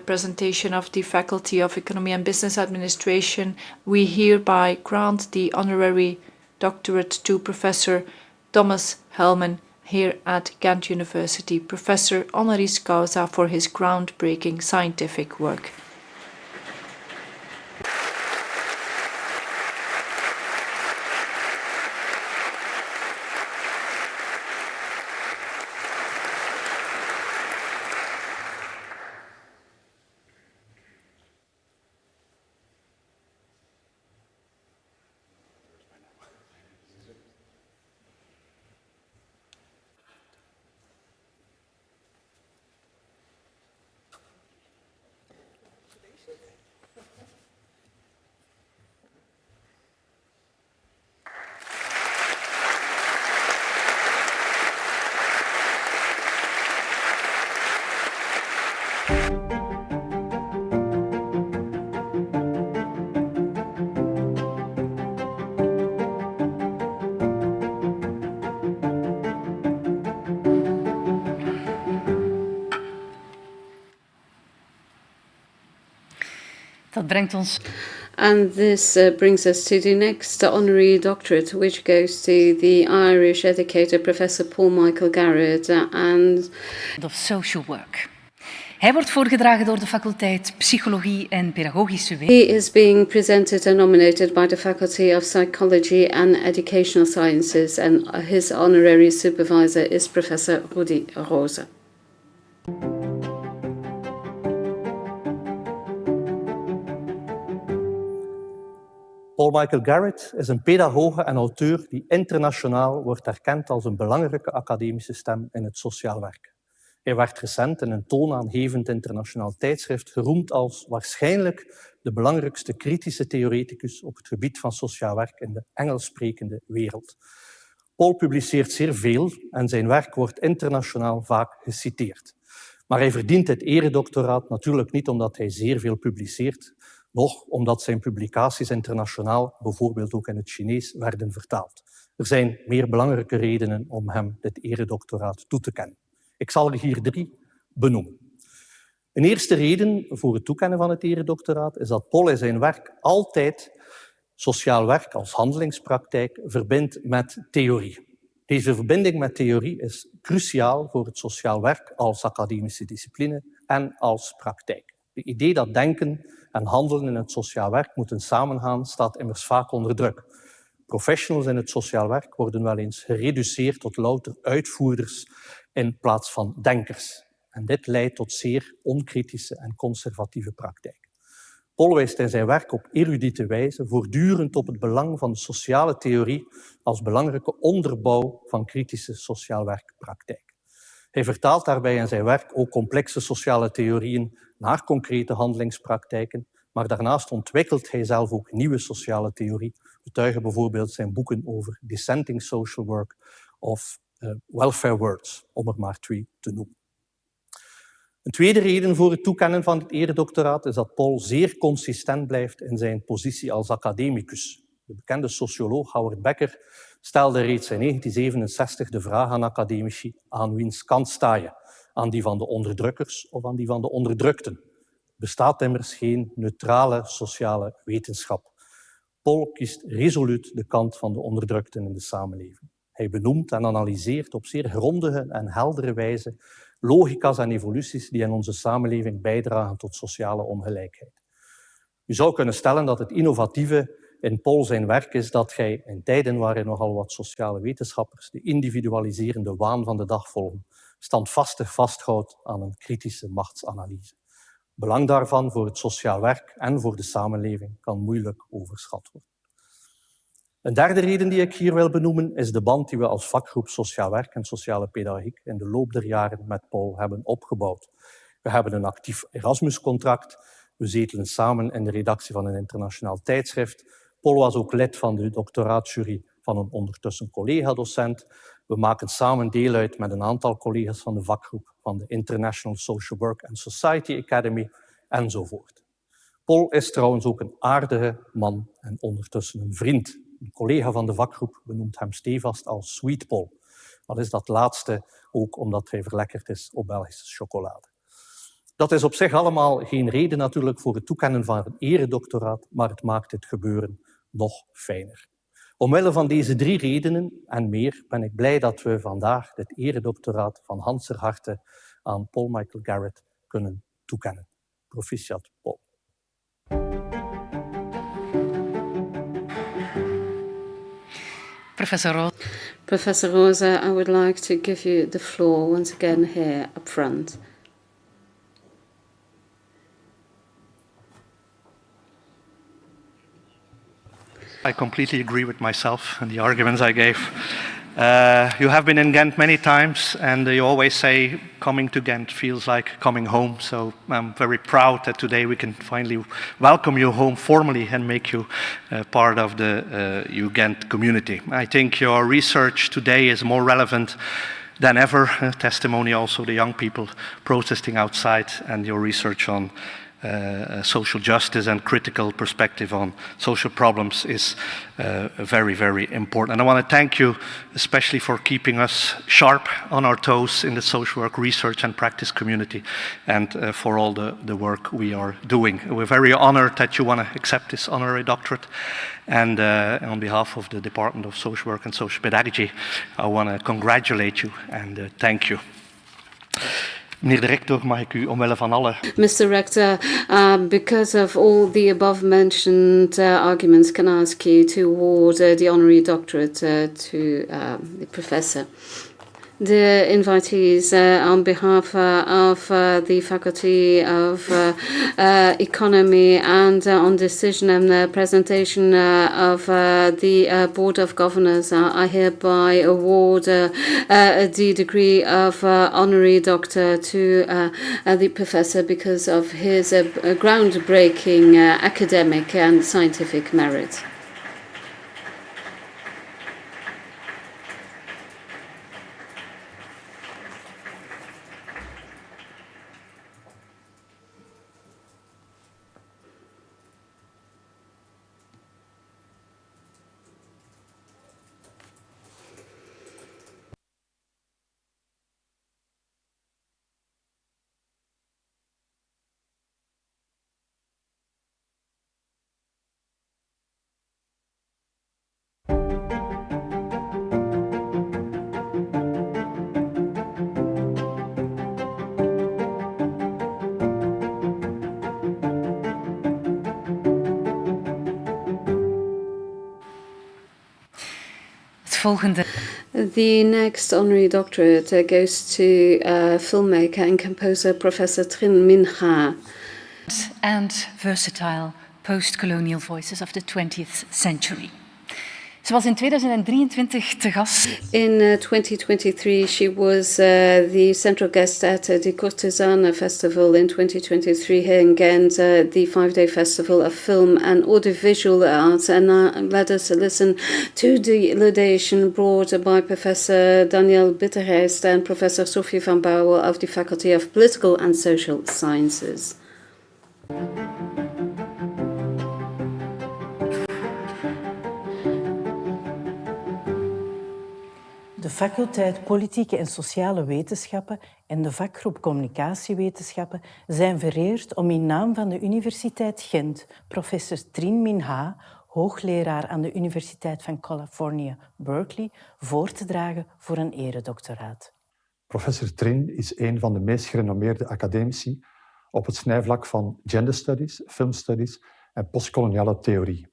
Speaker 4: presentation of the Faculty of Economy and Business Administration, we hereby grant the honorary doctorate to Professor Thomas Hellman. here at Ghent University, Professor honoris causa for his groundbreaking scientific work.
Speaker 1: Dat brengt ons.
Speaker 2: And this brings us to the next honorary doctorate, which goes to the Irish educator, Professor Paul Michael Garrett, and
Speaker 1: of social work. Hij wordt voorgedragen door de faculteit Psychologie en Pedagogische Wetenschappen.
Speaker 2: He is being presented and nominated by the Faculty of Psychology and Educational Sciences, and his honorary supervisor is Professor Rudi Rose.
Speaker 13: Paul Michael Garrett is een pedagoge en auteur die internationaal wordt erkend als een belangrijke academische stem in het sociaal werk. Hij werd recent in een toonaangevend internationaal tijdschrift geroemd als waarschijnlijk de belangrijkste kritische theoreticus op het gebied van sociaal werk in de Engelssprekende wereld. Paul publiceert zeer veel en zijn werk wordt internationaal vaak geciteerd. Maar hij verdient het eredoctoraat natuurlijk niet omdat hij zeer veel publiceert, noch omdat zijn publicaties internationaal, bijvoorbeeld ook in het Chinees, werden vertaald. Er zijn meer belangrijke redenen om hem dit eredoctoraat toe te kennen. Ik zal er hier 3 benoemen. Een eerste reden voor het toekennen van het eredoctoraat is dat Paul in zijn werk altijd sociaal werk als handelingspraktijk verbindt met theorie. Deze verbinding met theorie is cruciaal voor het sociaal werk als academische discipline en als praktijk. Het idee dat denken en handelen in het sociaal werk moeten samengaan, staat immers vaak onder druk. Professionals in het sociaal werk worden wel eens gereduceerd tot louter uitvoerders in plaats van denkers. En dit leidt tot zeer onkritische en conservatieve praktijk. Paul wijst in zijn werk op erudite wijze voortdurend op het belang van de sociale theorie als belangrijke onderbouw van kritische sociaal werkpraktijk. Hij vertaalt daarbij in zijn werk ook complexe sociale theorieën naar concrete handelingspraktijken, maar daarnaast ontwikkelt hij zelf ook nieuwe sociale theorie, getuigen bijvoorbeeld zijn boeken over dissenting social work of welfare words, om er maar 2 te noemen. Een tweede reden voor het toekennen van het eredoctoraat is dat Paul zeer consistent blijft in zijn positie als academicus. De bekende socioloog Howard Becker stelde reeds in 1967 de vraag aan academici: aan wiens kant sta je? Aan die van de onderdrukkers of aan die van de onderdrukten? Er bestaat immers geen neutrale sociale wetenschap. Paul kiest resoluut de kant van de onderdrukten in de samenleving. Hij benoemt en analyseert op zeer grondige en heldere wijze logica's en evoluties die in onze samenleving bijdragen tot sociale ongelijkheid. U zou kunnen stellen dat het innovatieve in Paul zijn werk is dat hij in tijden waarin nogal wat sociale wetenschappers de individualiserende waan van de dag volgen, standvastig vasthoudt aan een kritische machtsanalyse. Belang daarvan voor het sociaal werk en voor de samenleving kan moeilijk overschat worden. Een derde reden die ik hier wil benoemen is de band die we als vakgroep Sociaal Werk en Sociale Pedagogiek in de loop der jaren met Paul hebben opgebouwd. We hebben een actief Erasmus-contract. We zetelen samen in de redactie van een internationaal tijdschrift. Paul was ook lid van de doctoraatjury van een ondertussen collega-docent. We maken samen deel uit met een aantal collega's van de vakgroep van de International Social Work and Society Academy enzovoort. Paul is trouwens ook een aardige man en ondertussen een vriend. Een collega van de vakgroep benoemt hem stevast als Sweet Paul. Wat is dat laatste ook omdat hij verlekkerd is op Belgische chocolade. Dat is op zich allemaal geen reden natuurlijk voor het toekennen van een eredoctoraat, maar het maakt het gebeuren nog fijner. Omwille van deze 3 redenen en meer ben ik blij dat we vandaag dit eredoctoraat van Hanser harte aan Paul Michael Garrett kunnen toekennen. Proficiat, Paul.
Speaker 2: Professor Rosa, I would like to give you the floor once again here up front.
Speaker 14: I completely agree with myself and the arguments I gave. You have been in Ghent many times, and you always say coming to Ghent feels like coming home. So I'm very proud that today we can finally welcome you home formally and make you part of the Ghent community. I think your research today is more relevant than ever. Testimony also the young people protesting outside, and your research on social justice and critical perspective on social problems is very, very important. And I want to thank you especially for keeping us sharp on our toes in the social work research and practice community, and for all the work we are doing. We're very honored that you want to accept this honorary doctorate. And on behalf of the Department of Social Work and Social Pedagogy, I want to congratulate you and thank you. Meneer de rector, mag ik u omwille van alle...
Speaker 2: Mr. Rector, because of all the above-mentioned arguments, can I ask you to award the honorary doctorate to the professor? The invitees, on behalf of the Faculty of Economy and on decision and presentation of the Board of Governors, I hereby award the degree of honorary doctor to the professor because of his groundbreaking academic and scientific merit. The next honorary doctorate goes to filmmaker and composer Professor Trinh Minh Ha.
Speaker 1: And versatile post-colonial voices of the 20th century. Ze was in 2023 te gast.
Speaker 2: In 2023, she was the central guest at the Cortesana Festival in 2023 here in Ghent, the 5-day festival of film and audiovisual arts. And let us listen to the laudation brought by Professor Daniel Bittergeest and Professor Sophie van Bouwel of the Faculty of Political and Social Sciences.
Speaker 15: De faculteit Politieke en Sociale Wetenschappen en de vakgroep Communicatiewetenschappen zijn vereerd om in naam van de Universiteit Gent professor Trinh Minh Ha, hoogleraar aan de Universiteit van Californië, Berkeley, voor te dragen voor een eredoctoraat.
Speaker 16: Professor Trinh is een van de meest gerenommeerde academici op het snijvlak van gender studies, film studies en postkoloniale theorie.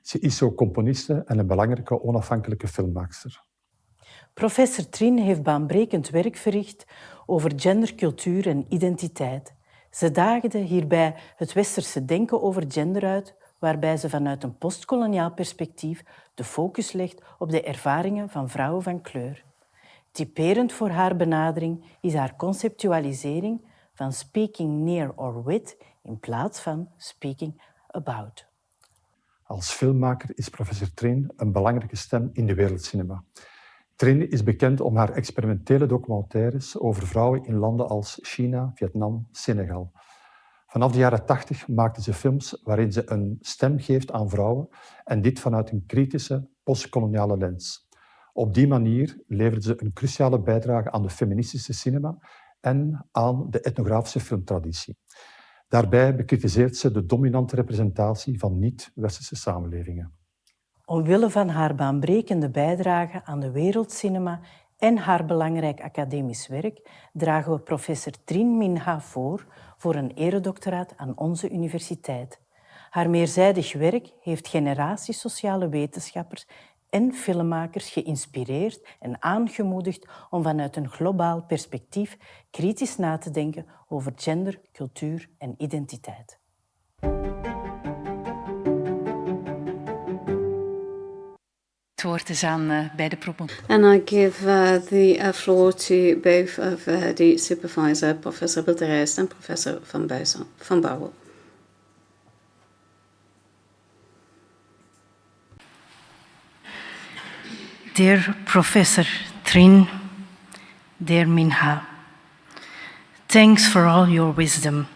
Speaker 16: Ze is ook componiste en een belangrijke onafhankelijke filmmaakster.
Speaker 15: Professor Trinh heeft baanbrekend werk verricht over gender, cultuur en identiteit. Ze daagde hierbij het westerse denken over gender uit, waarbij ze vanuit een postkoloniaal perspectief de focus legt op de ervaringen van vrouwen van kleur. Typerend voor haar benadering is haar conceptualisering van speaking near or with in plaats van speaking about.
Speaker 16: Als filmmaker is professor Trinh een belangrijke stem in de wereldcinema. Trinh is bekend om haar experimentele documentaires over vrouwen in landen als China, Vietnam, Senegal. Vanaf de jaren 80 maakte ze films waarin ze een stem geeft aan vrouwen en dit vanuit een kritische, postkoloniale lens. Op die manier leverde ze een cruciale bijdrage aan de feministische cinema en aan de etnografische filmtraditie. Daarbij bekritiseert ze de dominante representatie van niet-westerse samenlevingen.
Speaker 15: Omwille van haar baanbrekende bijdrage aan de wereldcinema en haar belangrijk academisch werk dragen we professor Trinh Minh voor een eredoctoraat aan onze universiteit. Haar meerzijdig werk heeft generaties sociale wetenschappers en filmmakers geïnspireerd en aangemoedigd om vanuit een globaal perspectief kritisch na te denken over gender, cultuur en identiteit.
Speaker 1: Het woord is aan beide promoten.
Speaker 2: And I give the floor to both of the supervisor, Professor Bilderrijs and Professor van Bouwel.
Speaker 17: Dear Professor Trinh, dear Minh, thanks for all your wisdom.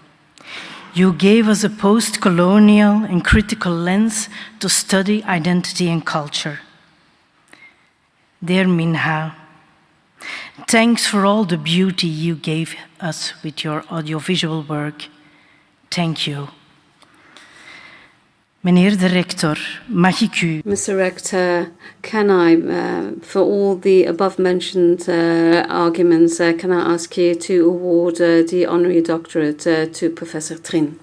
Speaker 17: You gave us a post-colonial and critical lens to study identity and culture. Dear Minh, thanks for all the beauty you gave us with your audiovisual work. Thank you. Meneer de rector, mag ik u...
Speaker 2: Mr. Rector, can I, for all the above-mentioned arguments, can I ask you to award the honorary doctorate to Professor Trinh?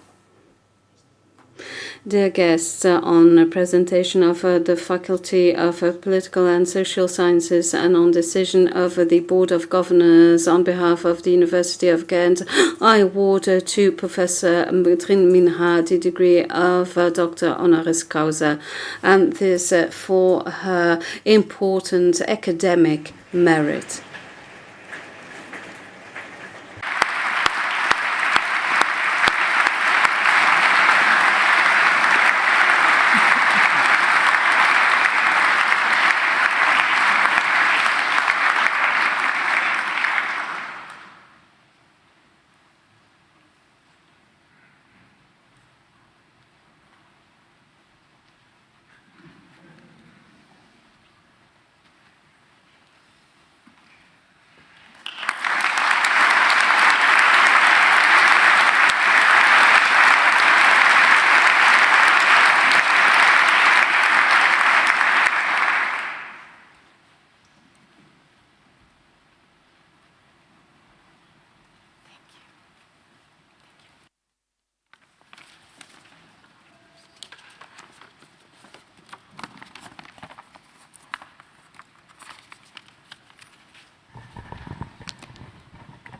Speaker 2: Dear guests, on a presentation of the Faculty of Political and Social Sciences and on decision of the Board of Governors on behalf of the University of Ghent, I award to Professor Trinh Minh the degree of Doctor Honoris Causa, and this for her important academic merit.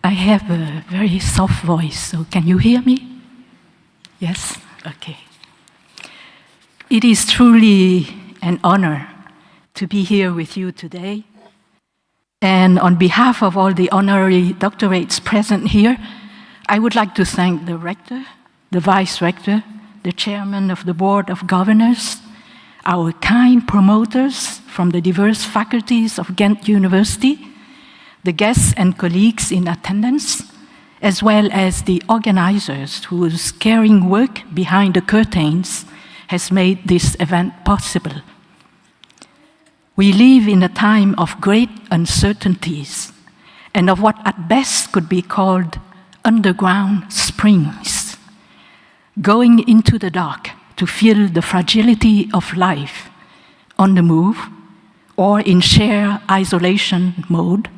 Speaker 17: I have a very soft voice, so can you hear me? Yes? Okay. It is truly an honor to be here with you today. And on behalf of all the honorary doctorates present here, I would like to thank the rector, the vice rector, the chairman of the board of governors, our kind promoters from the diverse faculties of Ghent University, the guests and colleagues in attendance, as well as the organizers whose caring work behind the curtains has made this event possible. We live in a time of great uncertainties and of what at best could be called underground springs, going into the dark to feel the fragility of life on the move or in sheer isolation mode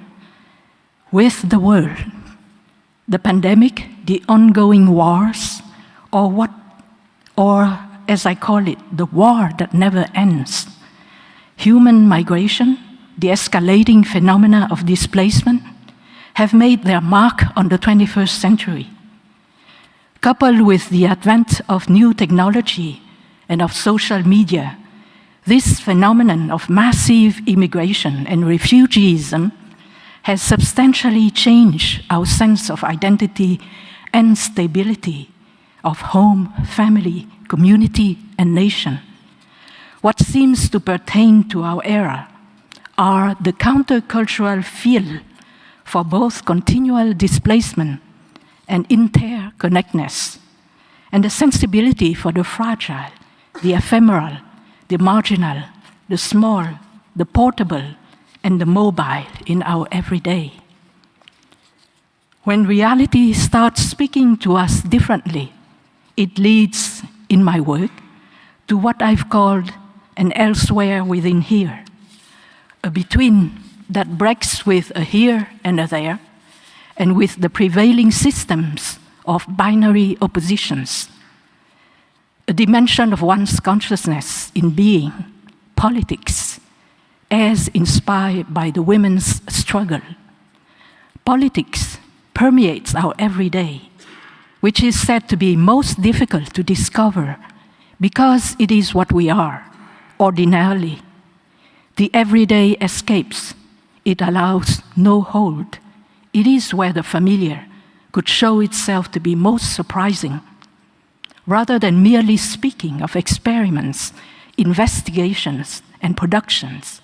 Speaker 17: with the world, the pandemic, the ongoing wars, or as I call it, the war that never ends. Human migration, the escalating phenomena of displacement, have made their mark on the 21st century. Coupled with the advent of new technology and of social media, this phenomenon of massive immigration and refugeeism has substantially changed our sense of identity and stability, of home, family, community, and nation. What seems to pertain to our era are the countercultural feel for both continual displacement and interconnectedness, and the sensibility for the fragile, the ephemeral, the marginal, the small, the portable, and the mobile in our everyday. When reality starts speaking to us differently, it leads, in my work, to what I've called and elsewhere within here. A between that breaks with a here and a there, and with the prevailing systems of binary oppositions. A dimension of one's consciousness in being, politics, as inspired by the women's struggle. Politics permeates our everyday, which is said to be most difficult to discover because it is what we are, ordinarily. The everyday escapes. It allows no hold. It is where the familiar could show itself to be most surprising. Rather than merely speaking of experiments, investigations, and productions,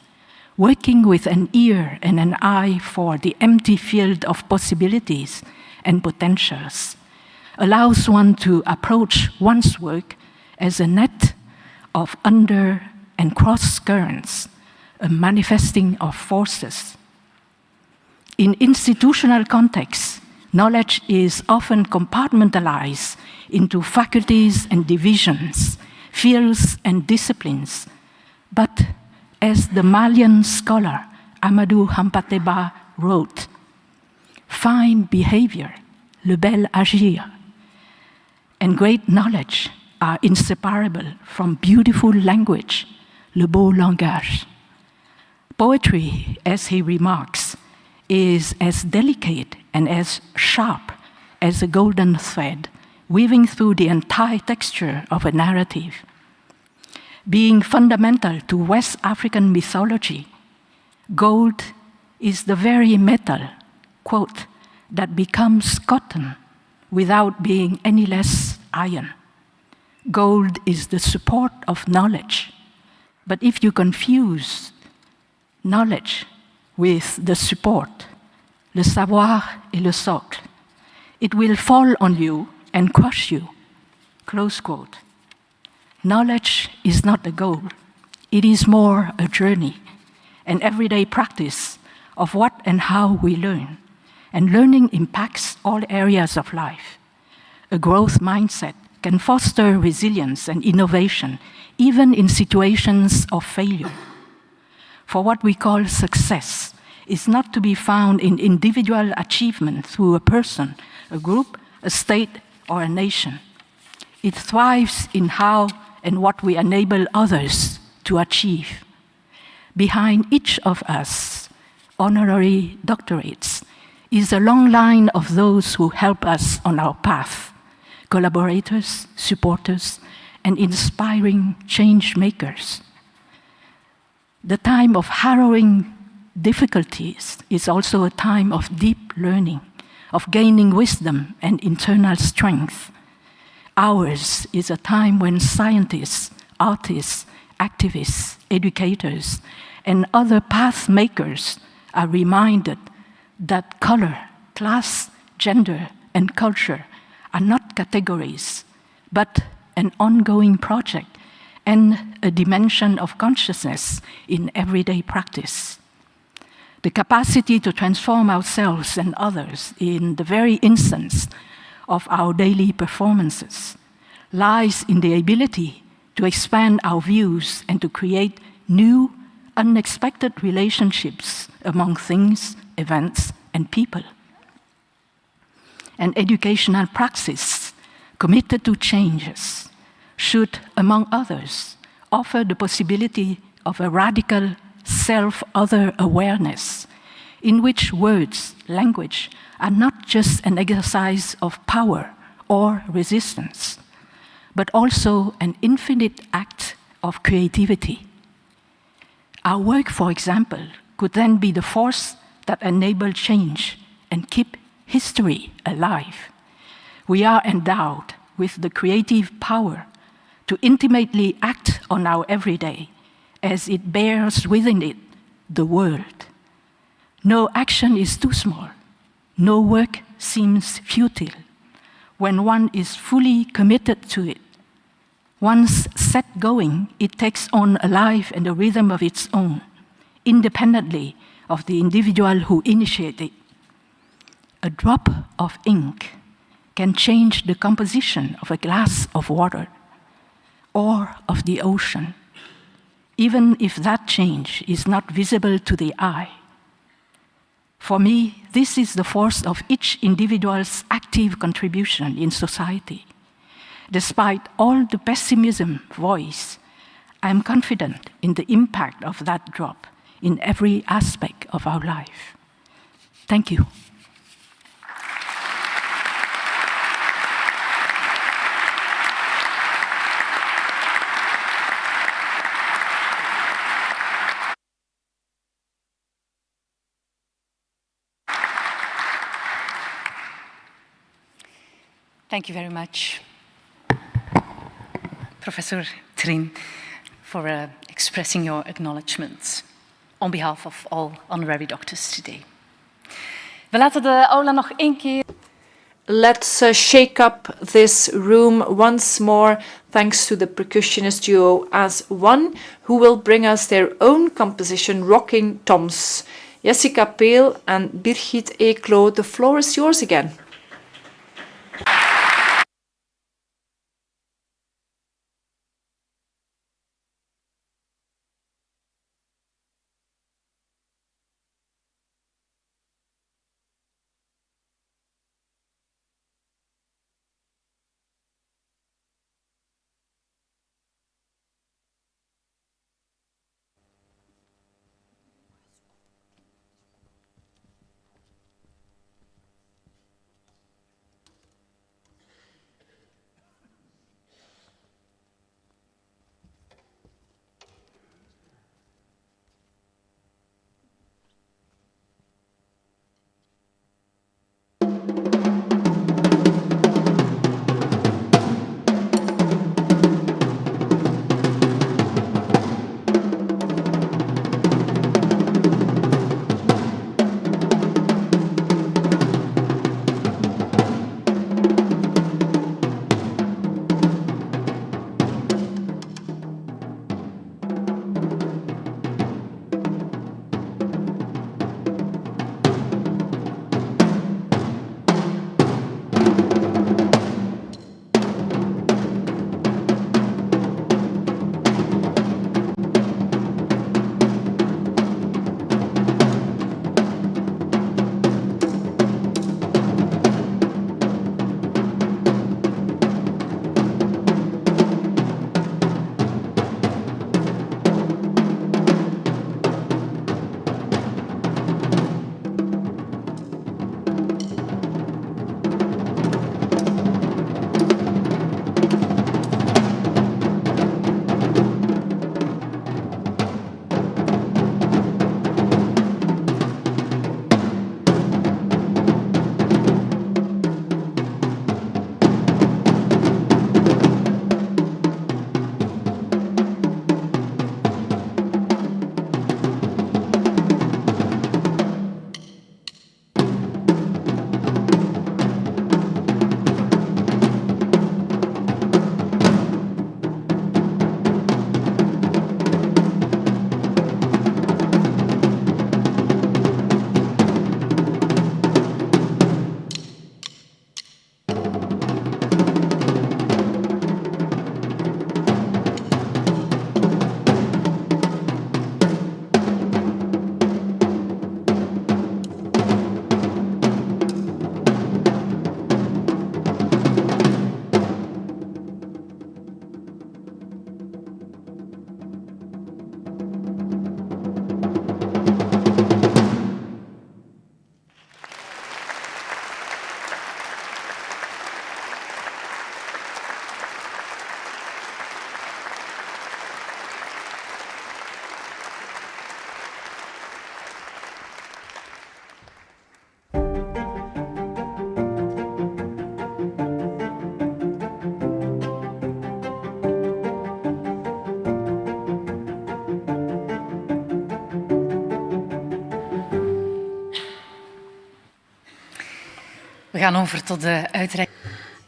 Speaker 17: working with an ear and an eye for the empty field of possibilities and potentials allows one to approach one's work as a net of under and cross currents, a manifesting of forces. In institutional contexts, knowledge is often compartmentalized into faculties and divisions, fields and disciplines. But as the Malian scholar Amadou Hampateba wrote, fine behavior, le bel agir, and great knowledge are inseparable from beautiful language, le beau langage. Poetry, as he remarks, is as delicate and as sharp as a golden thread, weaving through the entire texture of a narrative. Being fundamental to West African mythology, gold is the very metal, quote, that becomes cotton without being any less iron. Gold is the support of knowledge. But if you confuse knowledge with the support, le savoir et le socle, it will fall on you and crush you, close quote. Knowledge is not a goal. It is more a journey, an everyday practice of what and how we learn. And learning impacts all areas of life. A growth mindset can foster resilience and innovation, even in situations of failure. For what we call success is not to be found in individual achievement through a person, a group, a state, or a nation. It thrives in how and what we enable others to achieve. Behind each of us, honorary doctorates, is a long line of those who help us on our path, collaborators, supporters, and inspiring change makers. The time of harrowing difficulties is also a time of deep learning, of gaining wisdom and internal strength. Ours is a time when scientists, artists, activists, educators, and other path makers are reminded that color, class, gender, and culture are not categories, but an ongoing project and a dimension of consciousness in everyday practice. The capacity to transform ourselves and others in the very instance of our daily performances lies in the ability to expand our views and to create new, unexpected relationships among things, events, and people. An educational praxis committed to changes should, among others, offer the possibility of a radical self-other awareness in which words, language, are not just an exercise of power or resistance, but also an infinite act of creativity. Our work, for example, could then be the force that enables change and keep history alive. We are endowed with the creative power to intimately act on our everyday as it bears within it the world. No action is too small. No work seems futile when one is fully committed to it. Once set going, it takes on a life and a rhythm of its own, independently of the individual who initiated it. A drop of ink can change the composition of a glass of water or of the ocean. even if that change is not visible to the eye. For me, this is the force of each individual's active contribution in society. Despite all the pessimism voiced, I am confident in the impact of that drop in every aspect of our life. Thank you.
Speaker 1: Thank you very much, Professor Trin, for expressing your acknowledgements on behalf of all honorary doctors today. We laten de aula nog één keer.
Speaker 4: Let's shake up this room once more, thanks to the percussionist duo as one, who will bring us their own composition, Rocking Toms. Jessica Peel and Birgit Eeklo, the floor is yours again.
Speaker 1: We gaan over tot de uitreiking.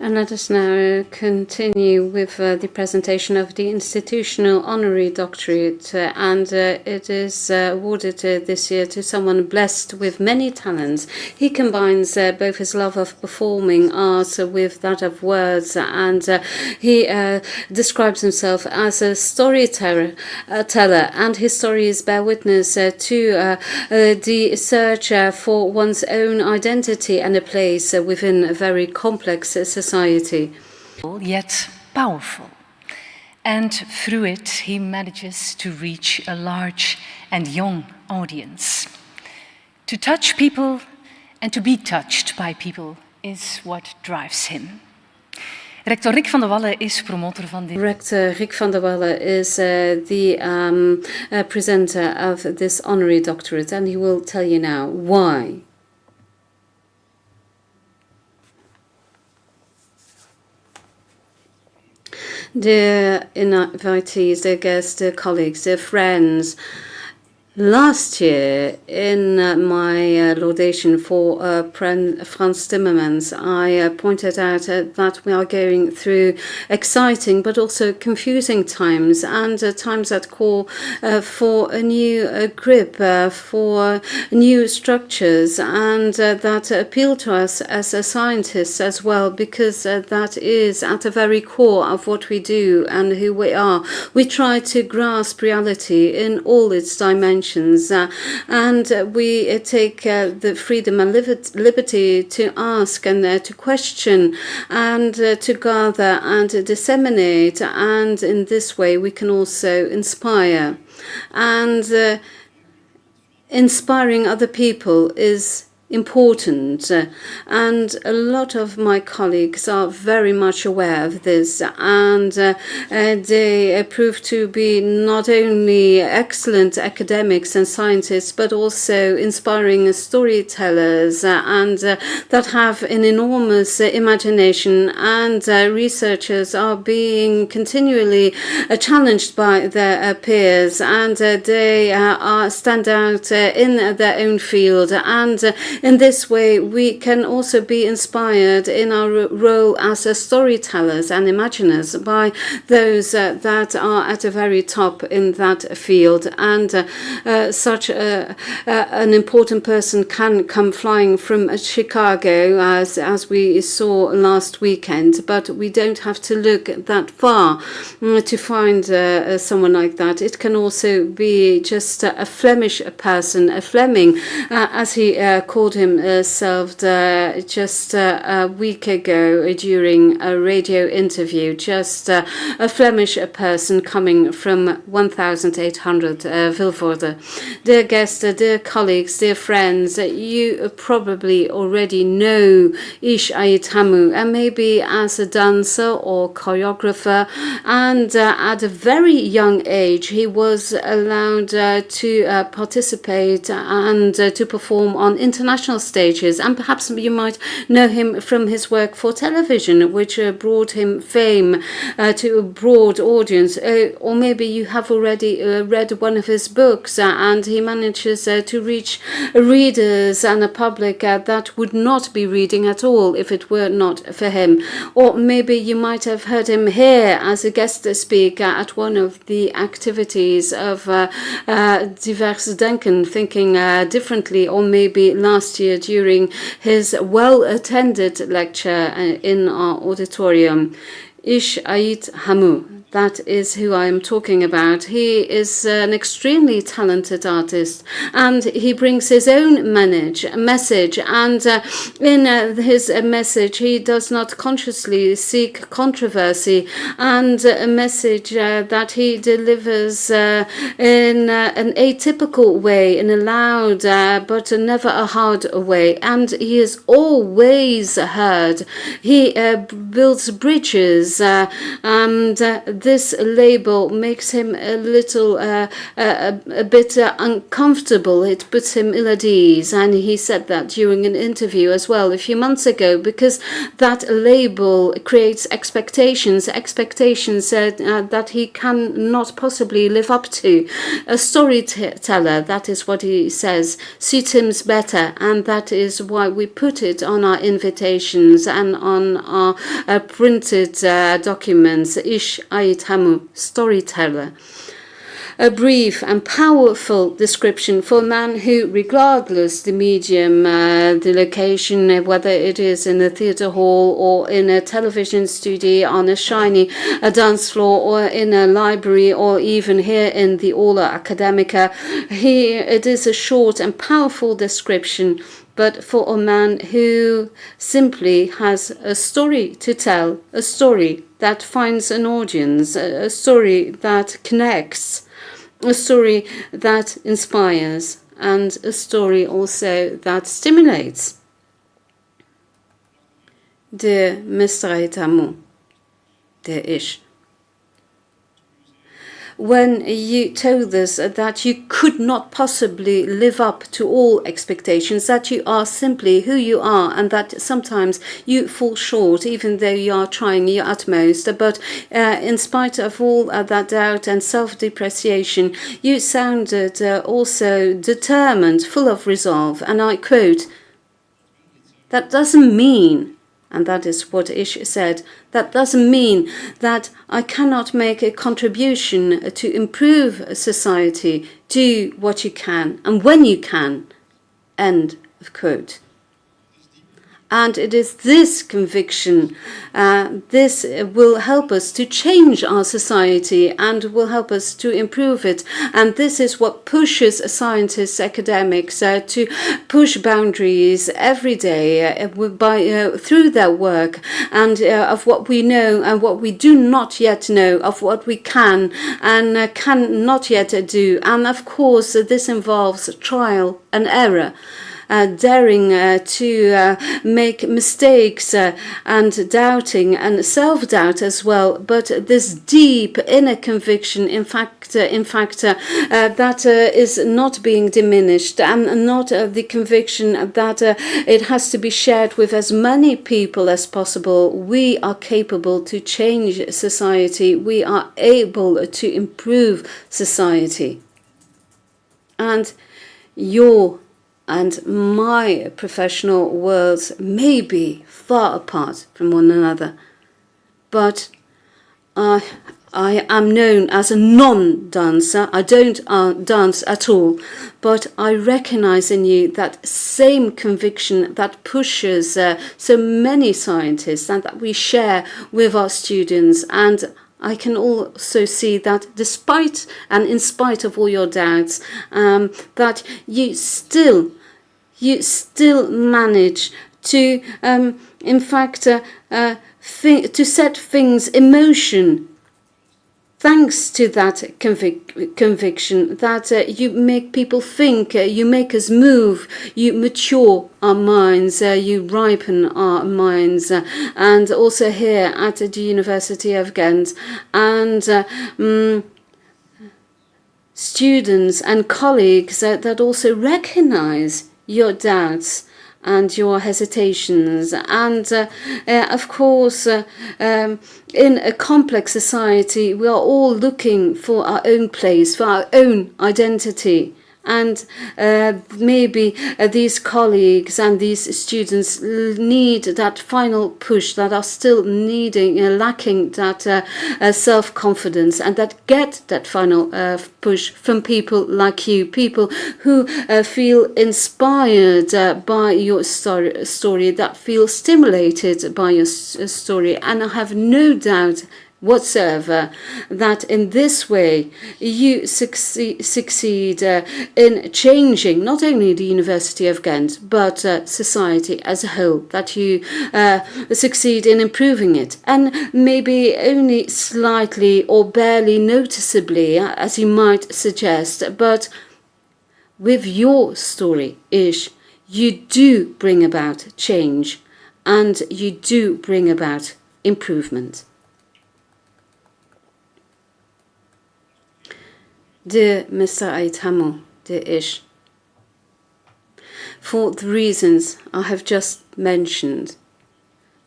Speaker 2: And let us now continue with the presentation of the institutional honorary doctorate, and it is awarded this year to someone blessed with many talents. He combines both his love of performing arts with that of words, and he describes himself as a storyteller, and his stories bear witness to the search for one's own identity and a place within a very complex society.
Speaker 1: Yet powerful. And through it, he manages to reach a large and young audience. To touch people and to be touched by people is what drives him. Rector Rick van der Wallen is promotor van dit.
Speaker 2: Rector Rick van der Wallen is the presenter of this honorary doctorate, and he will tell you now why. Dear invitees, dear guests, dear colleagues, dear friends, last year, in my laudation for Frans Timmermans, I pointed out that we are going through exciting but also confusing times, and times that call for a new grip, for new structures, and that appeal to us as scientists as well, because that is at the very core of what we do and who we are. We try to grasp reality in all its dimensions. And we take the freedom and liberty to ask and to question and to gather and disseminate, and in this way we can also inspire. And inspiring other people is important, and a lot of my colleagues are very much aware of this, and they prove to be not only excellent academics and scientists but also inspiring storytellers, and that have an enormous imagination, and researchers are being continually challenged by their peers, and they stand out in their own field, and in this way, we can also be inspired in our role as storytellers and imaginers by those that are at the very top in that field. And such an important person can come flying from Chicago, as we saw last weekend, but we don't have to look that far to find someone like that. It can also be just a Flemish person, a Fleming, as he called himself just a week ago during a radio interview, just a Flemish person coming from 1800 Vilvoorde. Dear guests, dear colleagues, dear friends, you probably already know Ish Ait Hamu, and maybe as a dancer or choreographer, and at a very young age he was allowed to participate and to perform on international stages, and perhaps you might know him from his work for television, which brought him fame to a broad audience, or maybe you have already read one of his books, and he manages to reach readers and a public that would not be reading at all if it were not for him. Or maybe you might have heard him here as a guest speaker at one of the activities of Divers Denken, Thinking Differently, or maybe last year during his well-attended lecture in our auditorium. Ish Ait Hamu. That is who I am talking about. He is an extremely talented artist, and he brings his own message, and in his message he does not consciously seek controversy, and a message that he delivers in an atypical way, in a loud but never a hard way, and he is always heard. He builds bridges, and this label makes him a little, a bit uncomfortable. It puts him ill at ease, and he said that during an interview as well a few months ago, because that label creates expectations that he cannot possibly live up to. A storyteller, that is what he says, suits him better, and that is why we put it on our invitations and on our printed documents. Ish Ait Hamu, storyteller. A brief and powerful description for a man who, regardless the medium, the location, whether it is in a theatre hall or in a television studio, on a shiny dance floor, or in a library, or even here in the Aula Academica, it is a short and powerful description, but for a man who simply has a story to tell, a story that finds an audience, a story that connects, a story that inspires, and a story also that stimulates. Dear Mr. Aitamu, dear Ish, when you told us that you could not possibly live up to all expectations, that you are simply who you are, and that sometimes you fall short even though you are trying your utmost, but in spite of all that doubt and self-depreciation, you sounded also determined, full of resolve, and I quote, "That doesn't mean," and that is what Ish said, "that doesn't mean that I cannot make a contribution to improve society. Do what you can, and when you can." End of quote. And it is this conviction, this will help us to change our society and will help us to improve it. And this is what pushes scientists, academics to push boundaries every day through their work, and of what we know and what we do not yet know, of what we can and cannot yet do. And of course, this involves trial and error. Daring to make mistakes and doubting and self-doubt as well, but this deep inner conviction, in fact, that is not being diminished, and not the conviction that it has to be shared with as many people as possible. We are capable to change society. We are able to improve society. And your and my professional worlds may be far apart from one another, but I am known as a non-dancer. I don't dance at all, but I recognize in you that same conviction that pushes so many scientists and that we share with our students. And I can also see that despite and in spite of all your doubts, that you still manage to, in fact, to set things in motion. Thanks to that conviction that you make people think, you make us move, you mature our minds, you ripen our minds, and also here at the University of Ghent, and students and colleagues that also recognize your doubts and your hesitations. And of course, in a complex society, we are all looking for our own place, for our own identity. And maybe these colleagues and these students need that final push, that are still lacking that self-confidence, and that get that final push from people like you, people who feel inspired by your story, that feel stimulated by your story. And I have no doubt whatsoever that in this way you succeed in changing not only the University of Ghent but society as a whole, that you succeed in improving it, and maybe only slightly or barely noticeably, as you might suggest, but with your story, Ish, you do bring about change and you do bring about improvement. Dear Mr. Aitamo, dear Ish, for the reasons I have just mentioned,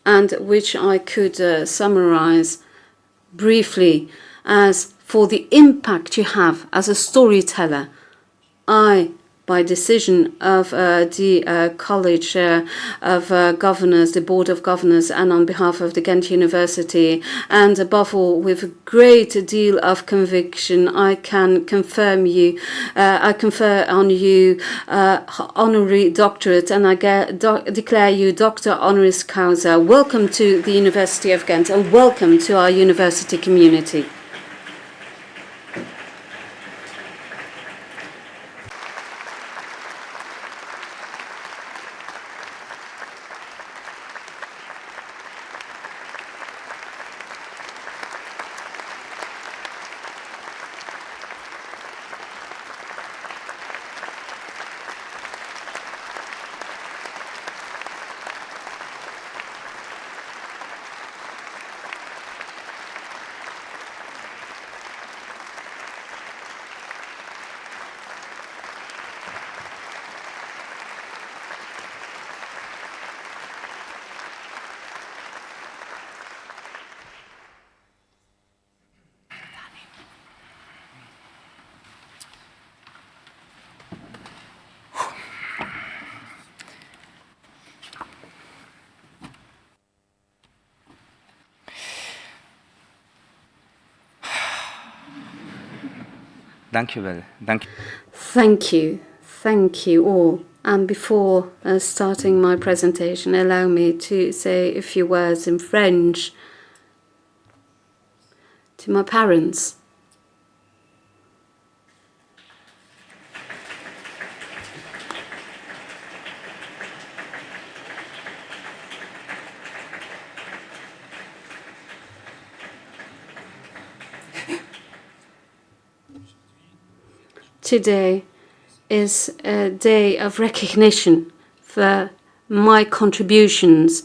Speaker 2: and which I could summarize briefly as for the impact you have as a storyteller, I, by decision of the College of Governors, the Board of Governors, and on behalf of the Ghent University, and above all, with a great deal of conviction, I can confirm you, I confer on you honorary doctorate, and I declare you Doctor Honoris Causa. Welcome to the University of Ghent, and welcome to our university community.
Speaker 18: Dank u wel.
Speaker 2: Thank you all. And before starting my presentation, allow me to say a few words in French to my parents. Today is a day of recognition for my contributions,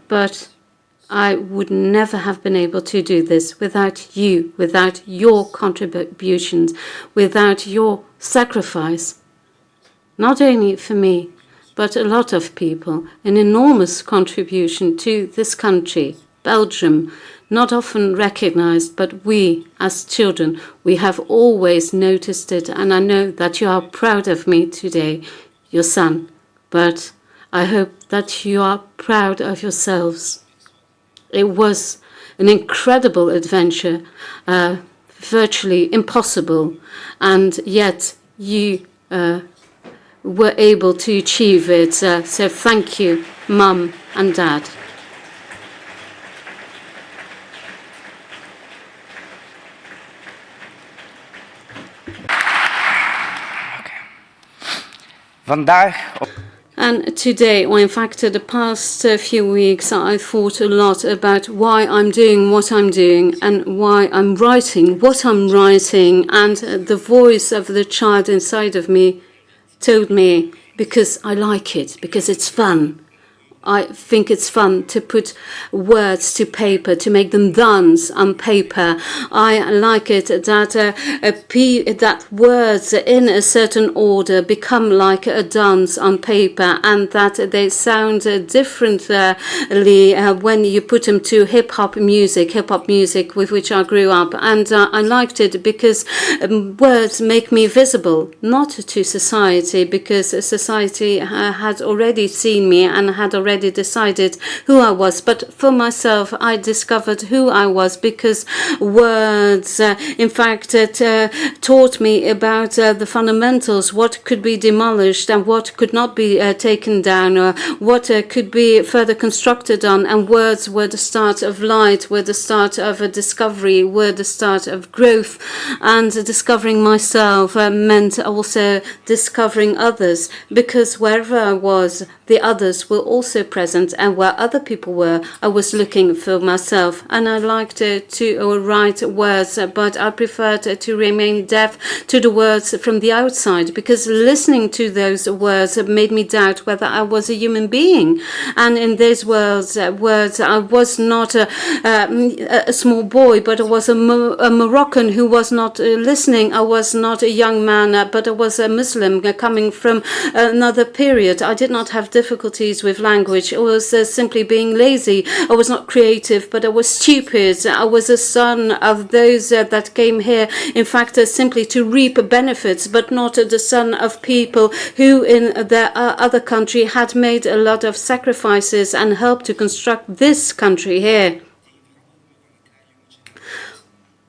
Speaker 2: but I would never have been able to do this without you, without your contributions, without your sacrifice. Not only for me, but a lot of people, an enormous contribution to this country, Belgium, not often recognized, but we, as children, we have always noticed it, and I know that you are proud of me today, your son, but I hope that you are proud of yourselves. It was an incredible adventure, virtually impossible, and yet you were able to achieve it, so thank you, Mum and Dad. And today, or in fact the past few weeks, I thought a lot about why I'm doing what I'm doing and why I'm writing what I'm writing. And the voice of the child inside of me told me, because I like it, because it's fun. I think it's fun to put words to paper, to make them dance on paper. I like it that words in a certain order become like a dance on paper, and that they sound differently when you put them to hip-hop music with which I grew up. And I liked it because words make me visible, not to society, because society had already seen me and had already decided who I was, but for myself I discovered who I was because words in fact taught me about the fundamentals, what could be demolished and what could not be taken down, or what could be further constructed on, and words were the start of light, were the start of a discovery, were the start of growth, and discovering myself meant also discovering others, because wherever I was, the others will also present, and where other people were, I was looking for myself. And I liked to write words, but I preferred to remain deaf to the words from the outside, because listening to those words made me doubt whether I was a human being. And in those words, I was not a small boy, but I was a Moroccan who was not listening. I was not a young man, but I was a Muslim coming from another period. I did not have difficulties with language. I was simply being lazy. I was not creative, but I was stupid. I was a son of those that came here, in fact, simply to reap benefits, but not the son of people who in their other country had made a lot of sacrifices and helped to construct this country here.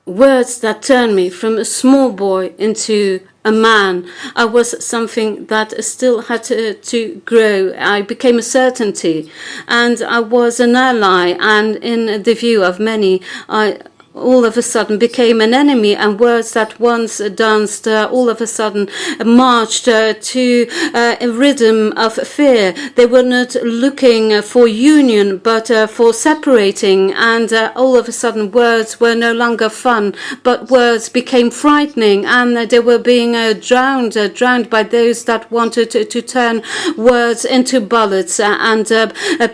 Speaker 2: Words that turned me from a small boy into a man. I was something that still had to grow. I became a certainty, and I was an ally, and in the view of many, I all of a sudden became an enemy, and words that once danced all of a sudden marched to a rhythm of fear. They were not looking for union, but for separating, and all of a sudden words were no longer fun, but words became frightening, and they were being drowned by those that wanted to turn words into bullets, and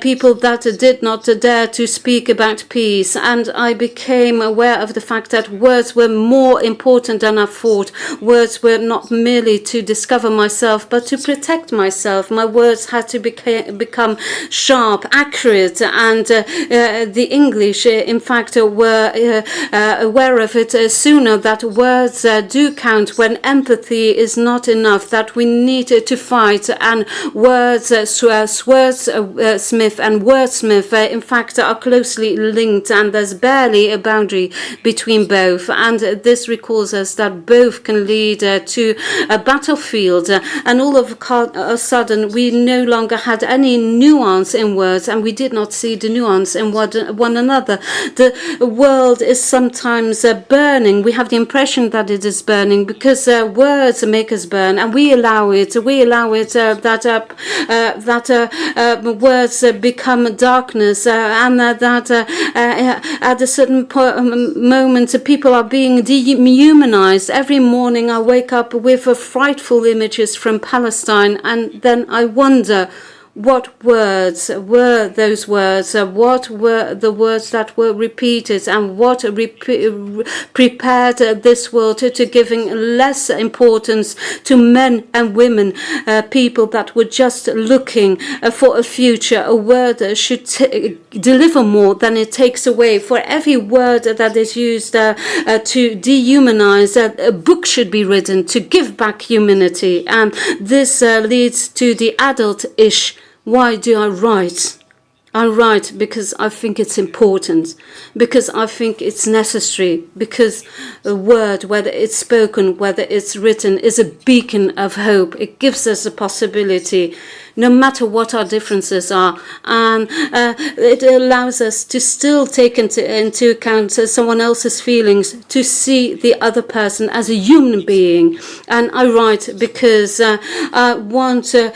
Speaker 2: people that did not dare to speak about peace. And I became aware of the fact that words were more important than I thought. Words were not merely to discover myself, but to protect myself. My words had to become sharp, accurate, and the English, in fact, were aware of it sooner, that words do count when empathy is not enough, that we need to fight, and words, Smith and wordsmith, in fact, are closely linked, and there's barely a boundary between both. And this recalls us that both can lead to a battlefield, and all of a sudden we no longer had any nuance in words, and we did not see the nuance in one another. The world is sometimes burning. We have the impression that it is burning because words make us burn, and we allow it. That words become darkness, and that at a certain moment people are being dehumanized. Every morning I wake up with frightful images from Palestine, and then I wonder, what words were those words? What were the words that were repeated, and what prepared this world to giving less importance to men and women, people that were just looking for a future? A word should deliver more than it takes away. For every word that is used to dehumanize, a book should be written to give back humanity, and this leads to the adult-ish. Why do I write? I write because I think it's important, because I think it's necessary, because a word, whether it's spoken, whether it's written, is a beacon of hope. It gives us a possibility, no matter what our differences are, and it allows us to still take into account someone else's feelings, to see the other person as a human being. And I write because I want to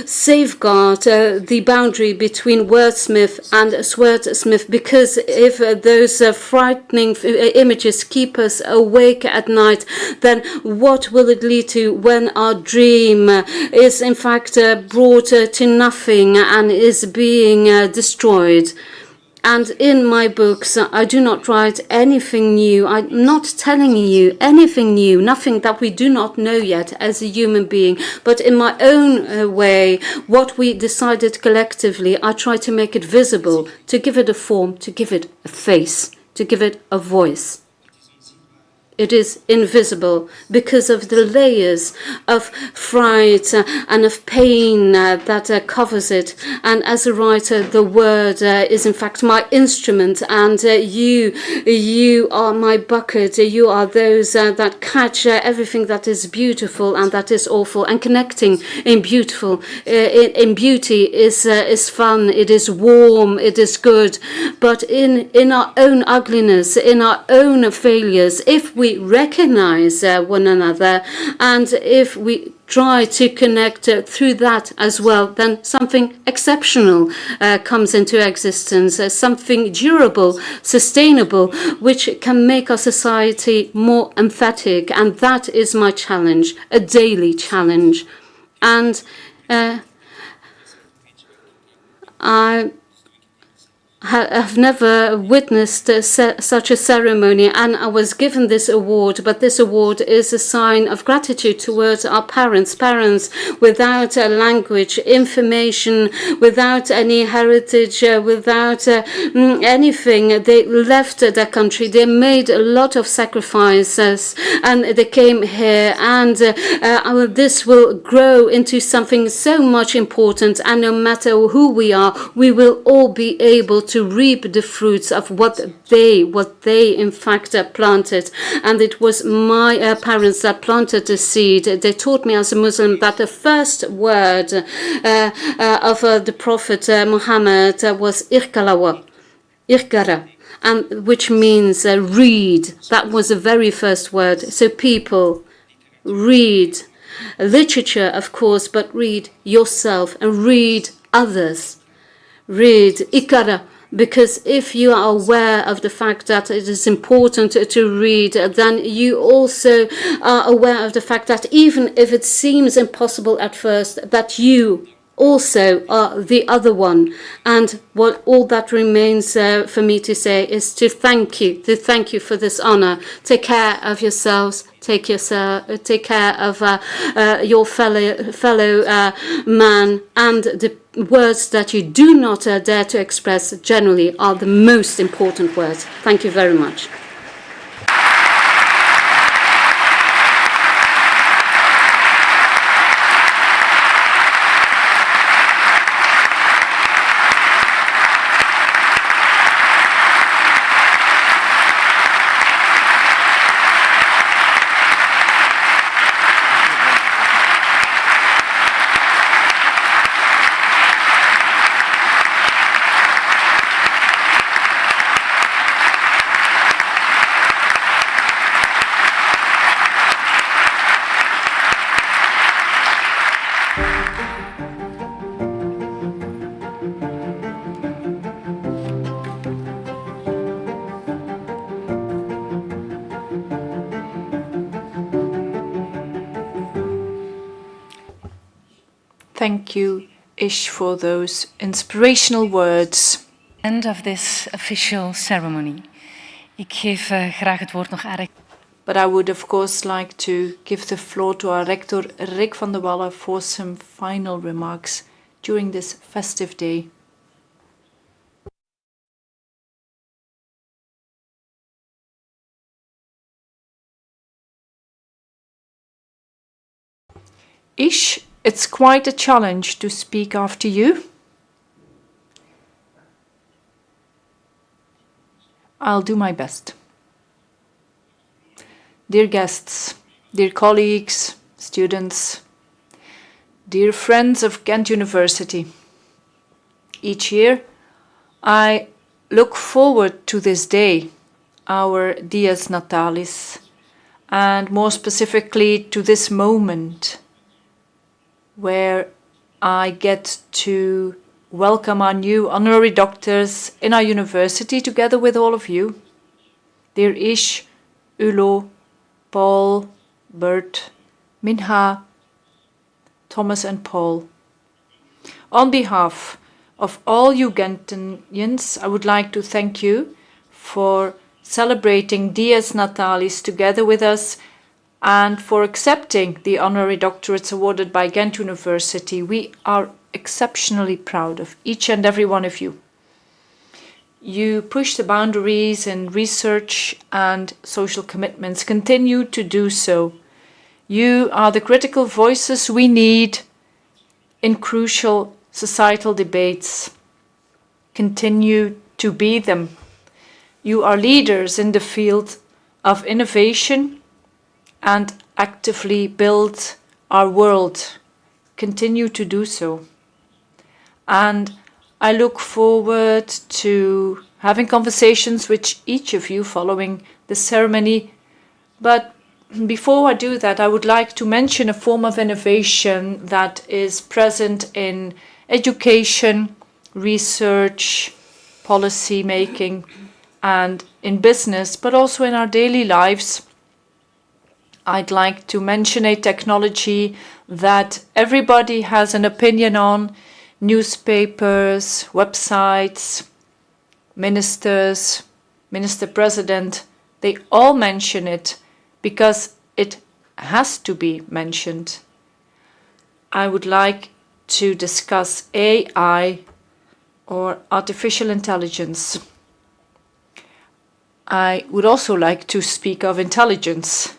Speaker 2: safeguard the boundary between wordsmith and swordsmith, because if those frightening images keep us awake at night, then what will it lead to when our dream is in fact brought to nothing and is being destroyed? And in my books, I do not write anything new. I'm not telling you anything new, nothing that we do not know yet as a human being. But in my own way, what we decided collectively, I try to make it visible, to give it a form, to give it a face, to give it a voice. It is invisible because of the layers of fright and of pain that covers it. And as a writer, the word is in fact my instrument, and you are my bucket. You are those that catch everything that is beautiful and that is awful, and connecting in beautiful, in beauty is fun. It is warm. It is good. But in our own ugliness, in our own failures, if we recognize one another, and if we try to connect through that as well, then something exceptional comes into existence, something durable, sustainable, which can make our society more emphatic. And that is my challenge, a daily challenge. And I have never witnessed such a ceremony, and I was given this award, but this award is a sign of gratitude towards our parents without language, information, without any heritage, without anything. They left their country, they made a lot of sacrifices, and they came here, and this will grow into something so much important, and no matter who we are, we will all be able to reap the fruits of what they in fact planted. And it was my parents that planted the seed. They taught me as a Muslim that the first word of the Prophet Muhammad was irkara, and which means read. That was the very first word. So people, read literature, of course, but read yourself and read others. Read ikara, because if you are aware of the fact that it is important to read, then you also are aware of the fact that even if it seems impossible at first, that you also are the other one. And what all that remains for me to say is to thank you for this honor. Take care of yourselves. Take care of your fellow man, and the words that you do not dare to express generally are the most important words. Thank you very much.
Speaker 4: Thank you, Ish, for those inspirational words.
Speaker 1: End of this official ceremony. Ik geef graag het woord nog aan.
Speaker 4: But I would of course like to give the floor to our rector, Rick van der Wallen, for some final remarks during this festive day. Ish, it's quite a challenge to speak after you. I'll do my best. Dear guests, dear colleagues, students, dear friends of Ghent University, each year I look forward to this day, our Dies Natalis, and more specifically to this moment where I get to welcome our new honorary doctors in our university together with all of you. Dear Ish, Ulo, Paul, Bert, Minha, Thomas and Paul. On behalf of all you Ghentenians, I would like to thank you for celebrating Dies Natalis together with us and for accepting the honorary doctorates awarded by Ghent University. We are exceptionally proud of each and every one of you. You push the boundaries in research and social commitments. Continue to do so. You are the critical voices we need in crucial societal debates. Continue to be them. You are leaders in the field of innovation and actively build our world. Continue to do so. And I look forward to having conversations with each of you following the ceremony, but before I do that, I would like to mention a form of innovation that is present in education, research, policy making, and in business, but also in our daily lives. I'd like to mention a technology that everybody has an opinion on: newspapers, websites, ministers, minister president, they all mention it because it has to be mentioned. I would like to discuss AI, or artificial intelligence. I would also like to speak of intelligence.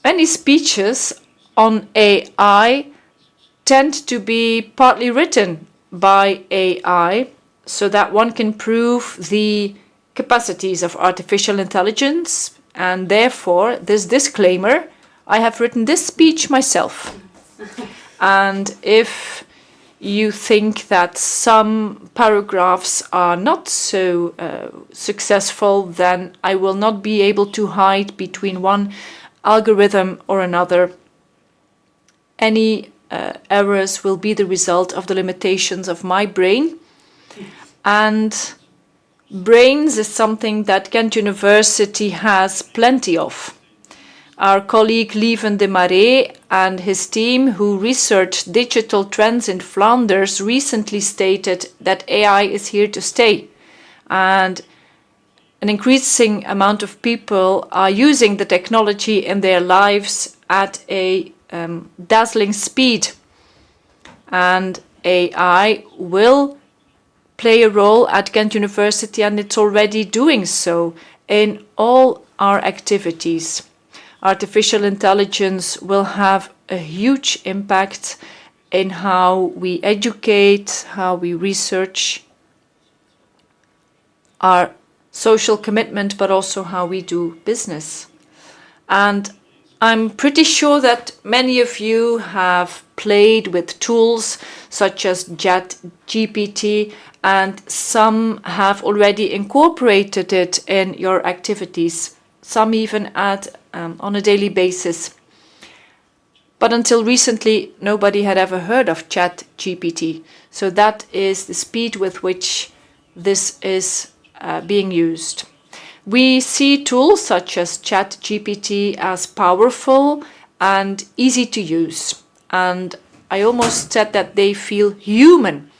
Speaker 4: Many speeches on AI tend to be partly written by AI so that one can prove the capacities of artificial intelligence, and therefore this disclaimer: I have written this speech myself. And if you think that some paragraphs are not so successful, then I will not be able to hide between one algorithm or another. Any errors will be the result of the limitations of my brain. And brains is something that Ghent University has plenty of. Our colleague Lieven de Marais and his team, who researched digital trends in Flanders, recently stated that AI is here to stay. And an increasing amount of people are using the technology in their lives at a dazzling speed. And AI will play a role at Ghent University, and it's already doing so in all our activities. Artificial intelligence will have a huge impact in how we educate, how we research, our social commitment, but also how we do business. And I'm pretty sure that many of you have played with tools such as ChatGPT, and some have already incorporated it in your activities, some even on a daily basis. But until recently, nobody had ever heard of ChatGPT. So that is the speed with which this is being used. We see tools such as ChatGPT as powerful and easy to use. And I almost said that they feel human.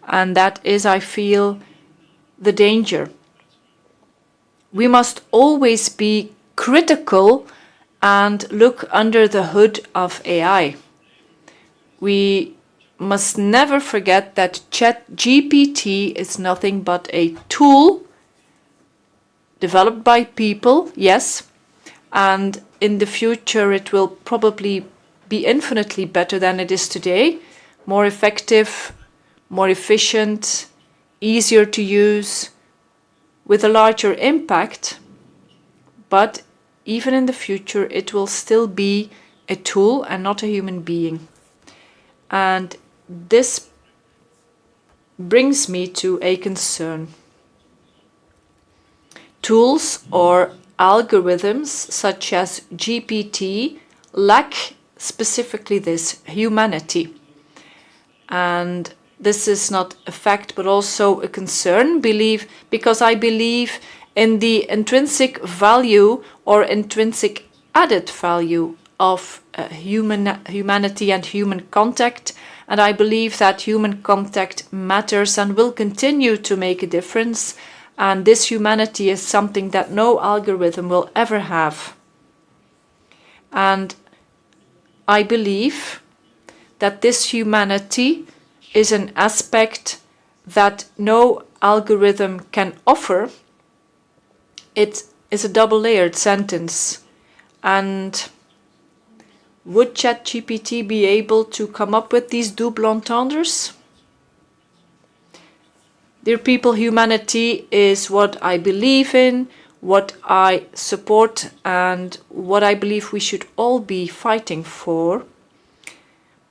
Speaker 4: And that is, I feel, the danger. We must always be critical and look under the hood of AI. We must never forget that ChatGPT is nothing but a tool developed by people, yes, and in the future it will probably be infinitely better than it is today, more effective, more efficient, easier to use, with a larger impact. But even in the future, it will still be a tool and not a human being. And this brings me to a concern. Tools or algorithms such as GPT lack specifically this humanity. And this is not a fact, but also a concern, because I believe in the intrinsic value or intrinsic added value of humanity and human contact. And I believe that human contact matters and will continue to make a difference. And this humanity is something that no algorithm will ever have. And I believe that this humanity is an aspect that no algorithm can offer. It is a double-layered sentence. And would ChatGPT be able to come up with these double entendres? Dear people, humanity is what I believe in, what I support, and what I believe we should all be fighting for.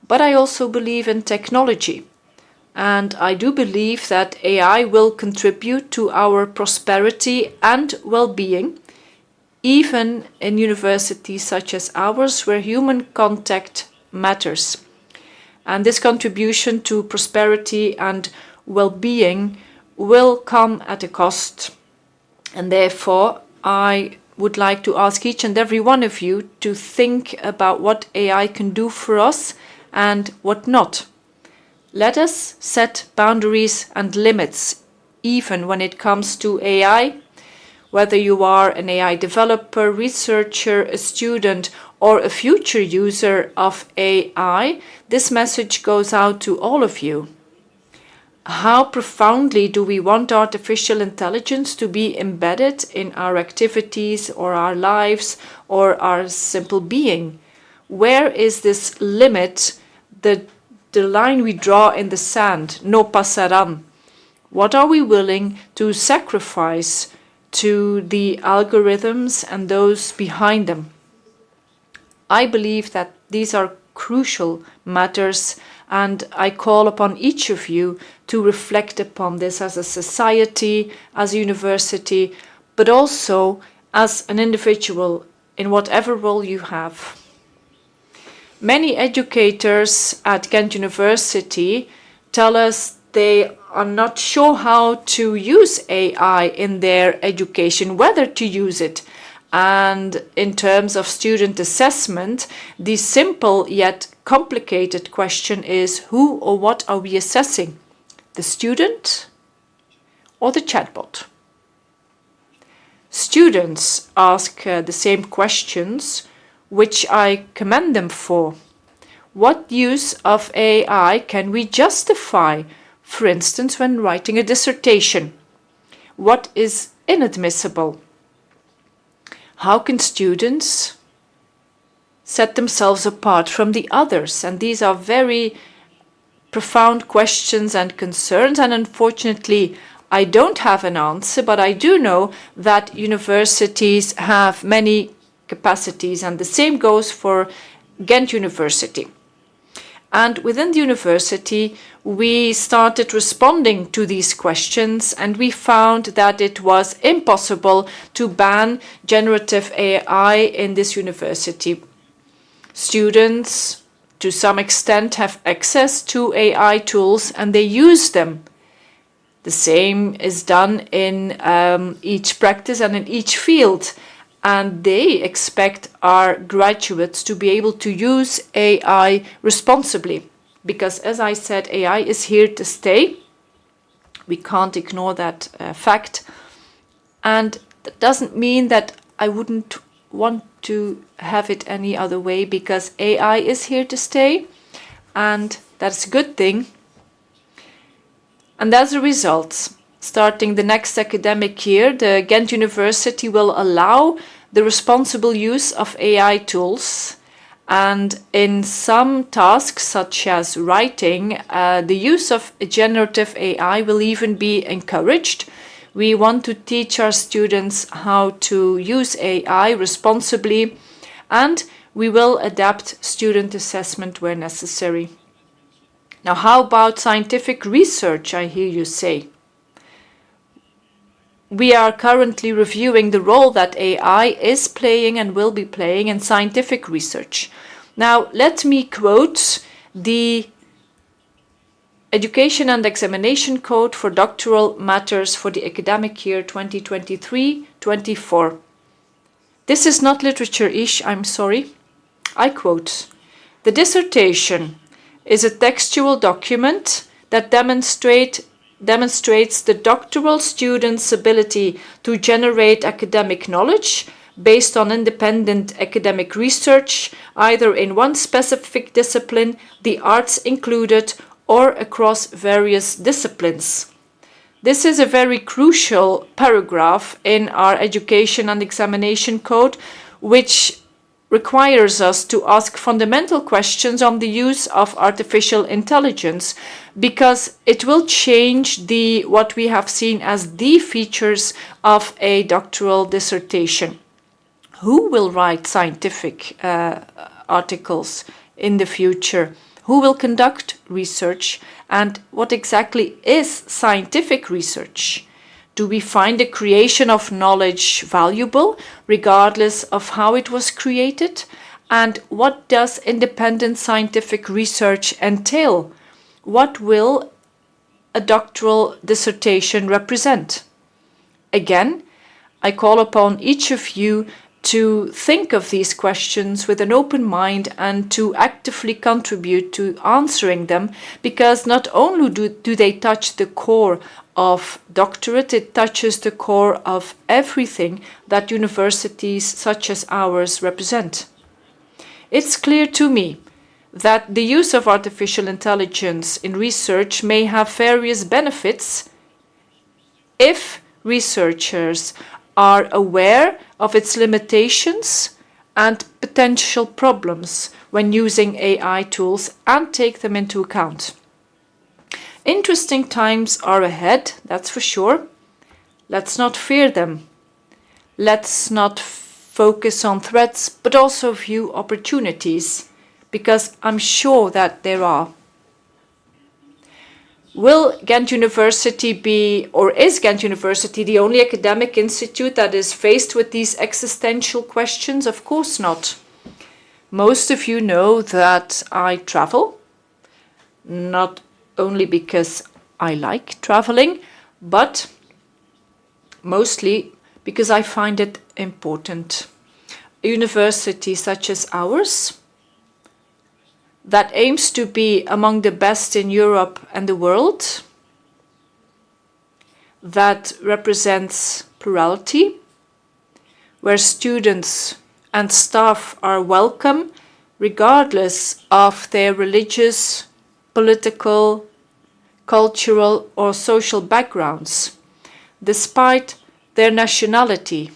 Speaker 4: But I also believe in technology. And I do believe that AI will contribute to our prosperity and well-being even in universities such as ours, where human contact matters. And this contribution to prosperity and well-being will come at a cost. And therefore, I would like to ask each and every one of you to think about what AI can do for us and what not. Let us set boundaries and limits, even when it comes to AI. Whether you are an AI developer, researcher, a student, or a future user of AI, this message goes out to all of you. How profoundly do we want artificial intelligence to be embedded in our activities or our lives or our simple being? Where is this limit, the line we draw in the sand, no pasarán? What are we willing to sacrifice to the algorithms and those behind them? I believe that these are crucial matters, and I call upon each of you to reflect upon this as a society, as a university, but also as an individual in whatever role you have. Many educators at Ghent University tell us they are not sure how to use AI in their education, whether to use it. And in terms of student assessment, the simple yet complicated question is, who or what are we assessing? The student or the chatbot? Students ask the same questions, which I commend them for. What use of AI can we justify, for instance, when writing a dissertation? What is inadmissible? How can students set themselves apart from the others? And these are very profound questions and concerns, and unfortunately I don't have an answer, but I do know that universities have many capacities, and the same goes for Ghent University. And within the university, we started responding to these questions, and we found that it was impossible to ban generative AI in this university. Students, to some extent, have access to AI tools and they use them. The same is done in each practice and in each field. And they expect our graduates to be able to use AI responsibly. Because, as I said, AI is here to stay. We can't ignore that fact. And that doesn't mean that I wouldn't want to have it any other way, because AI is here to stay. And that's a good thing. And as a result, starting the next academic year, the Ghent University will allow the responsible use of AI tools. And in some tasks, such as writing, the use of generative AI will even be encouraged. We want to teach our students how to use AI responsibly, and we will adapt student assessment where necessary. Now, how about scientific research, I hear you say? We are currently reviewing the role that AI is playing and will be playing in scientific research. Now, let me quote the Education and Examination Code for Doctoral Matters for the academic year 2023-24. This is not literature-ish, I'm sorry. I quote, "The dissertation is a textual document that demonstrates the doctoral student's ability to generate academic knowledge based on independent academic research, either in one specific discipline, the arts included, or across various disciplines." This is a very crucial paragraph in our Education and Examination Code, which requires us to ask fundamental questions on the use of artificial intelligence, because it will change what we have seen as the features of a doctoral dissertation. Who will write scientific articles in the future? Who will conduct research? And what exactly is scientific research? Do we find the creation of knowledge valuable, regardless of how it was created? And what does independent scientific research entail? What will a doctoral dissertation represent? Again, I call upon each of you to think of these questions with an open mind and to actively contribute to answering them, because not only do they touch the core of doctorate, it touches the core of everything that universities such as ours represent. It's clear to me that the use of artificial intelligence in research may have various benefits if researchers are aware of its limitations and potential problems when using AI tools and take them into account. Interesting times are ahead, that's for sure. Let's not fear them. Let's not focus on threats, but also view opportunities, because I'm sure that there are. Will Ghent University be, or is Ghent University the only academic institute that is faced with these existential questions? Of course not. Most of you know that I travel, not only because I like traveling, but mostly because I find it important. A university such as ours, that aims to be among the best in Europe and the world, that represents plurality, where students and staff are welcome regardless of their religious, political, cultural or social backgrounds, despite their nationality.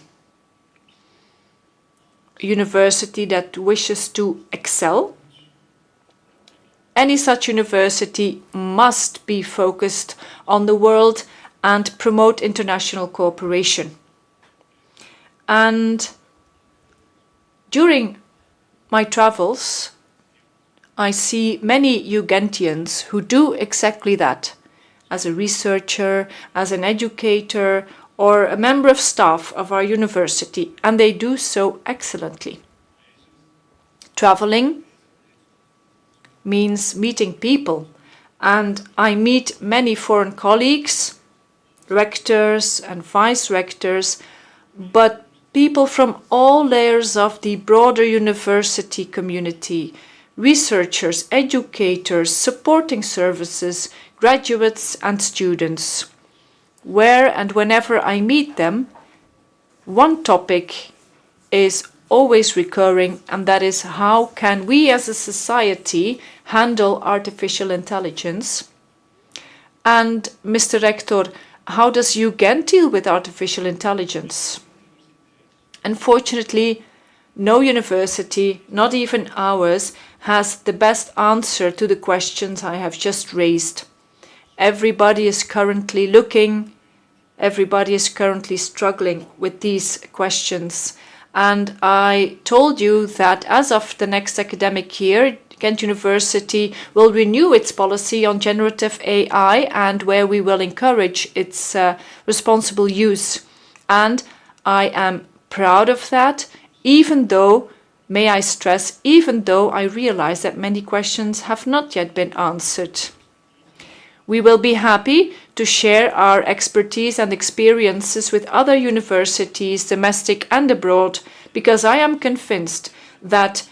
Speaker 4: A university that wishes to excel. Any such university must be focused on the world and promote international cooperation. And during my travels, I see many Ugentians who do exactly that, as a researcher, as an educator, or a member of staff of our university, and they do so excellently. Traveling means meeting people, and I meet many foreign colleagues, rectors and vice-rectors, but people from all layers of the broader university community, researchers, educators, supporting services, graduates and students. Where and whenever I meet them, one topic is always recurring, and that is how can we as a society handle artificial intelligence? And Mr. Rector, how does UGent deal with artificial intelligence? Unfortunately, no university, not even ours, has the best answer to the questions I have just raised. Everybody is currently looking, everybody is currently struggling with these questions. And I told you that as of the next academic year, Ghent University will renew its policy on generative AI, and where we will encourage its responsible use. And I am proud of that, even though, may I stress, even though I realize that many questions have not yet been answered. We will be happy to share our expertise and experiences with other universities, domestic and abroad, because I am convinced that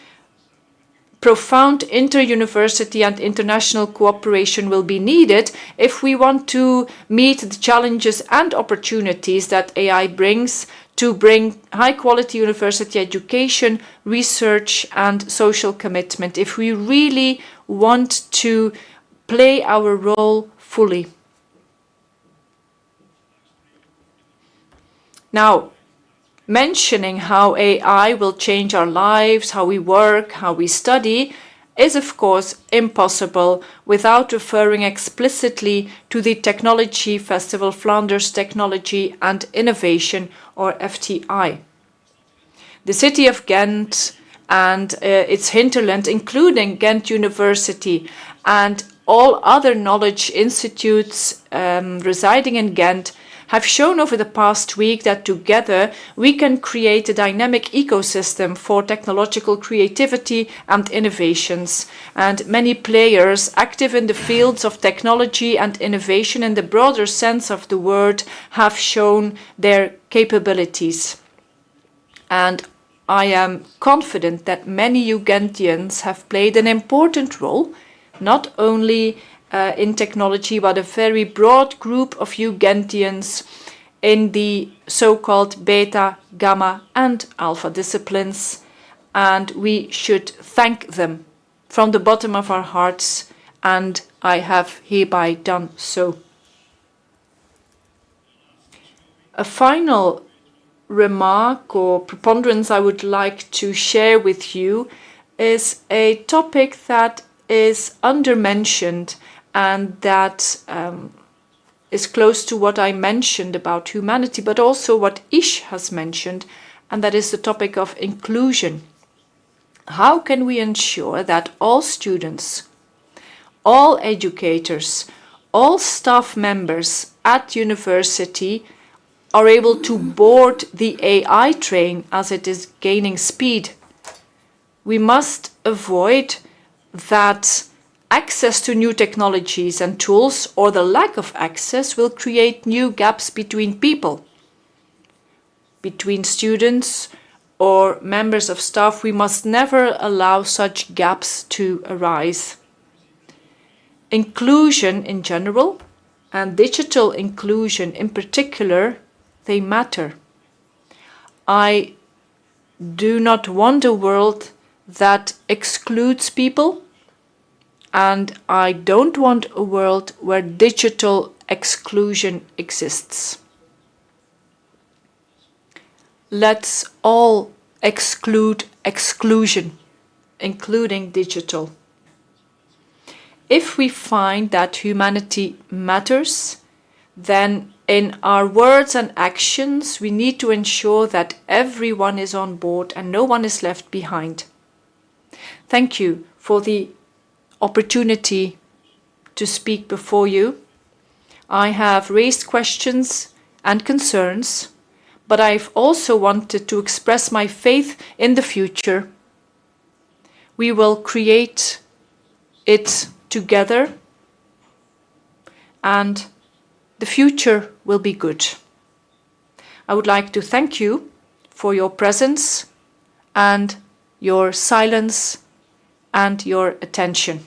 Speaker 4: profound inter-university and international cooperation will be needed if we want to meet the challenges and opportunities that AI brings to bring high-quality university education, research and social commitment, if we really want to play our role fully. Now, mentioning how AI will change our lives, how we work, how we study, is of course impossible without referring explicitly to the Technology Festival Flanders Technology and Innovation, or FTI. The city of Ghent and its hinterland, including Ghent University and all other knowledge institutes residing in Ghent, have shown over the past week that together we can create a dynamic ecosystem for technological creativity and innovations. And many players active in the fields of technology and innovation in the broader sense of the word have shown their capabilities. And I am confident that many Ugandians have played an important role, not only in technology, but a very broad group of Ugandians in the so-called beta, gamma, and alpha disciplines. And we should thank them from the bottom of our hearts, and I have hereby done so. A final remark or preponderance I would like to share with you is a topic that is undermentioned and that is close to what I mentioned about humanity, but also what Ish has mentioned, and that is the topic of inclusion. How can we ensure that all students, all educators, all staff members at university are able to board the AI train as it is gaining speed? We must avoid that access to new technologies and tools, or the lack of access, will create new gaps between people, between students or members of staff. We must never allow such gaps to arise. Inclusion in general, and digital inclusion in particular, they matter. I do not want a world that excludes people, and I don't want a world where digital exclusion exists. Let's all exclude exclusion, including digital. If we find that humanity matters, then in our words and actions, we need to ensure that everyone is on board and no one is left behind. Thank you for the opportunity to speak before you. I have raised questions and concerns, but I've also wanted to express my faith in the future. We will create it together, and the future will be good. I would like to thank you for your presence and your silence and your attention.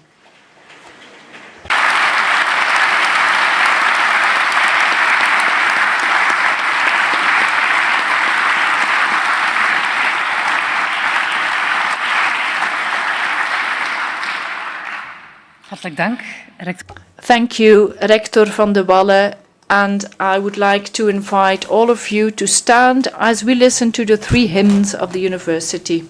Speaker 1: Hartelijk dank, rector.
Speaker 4: Thank you, Rector van de Wallen, and I would like to invite all of you to stand as we listen to the 3 hymns of the university.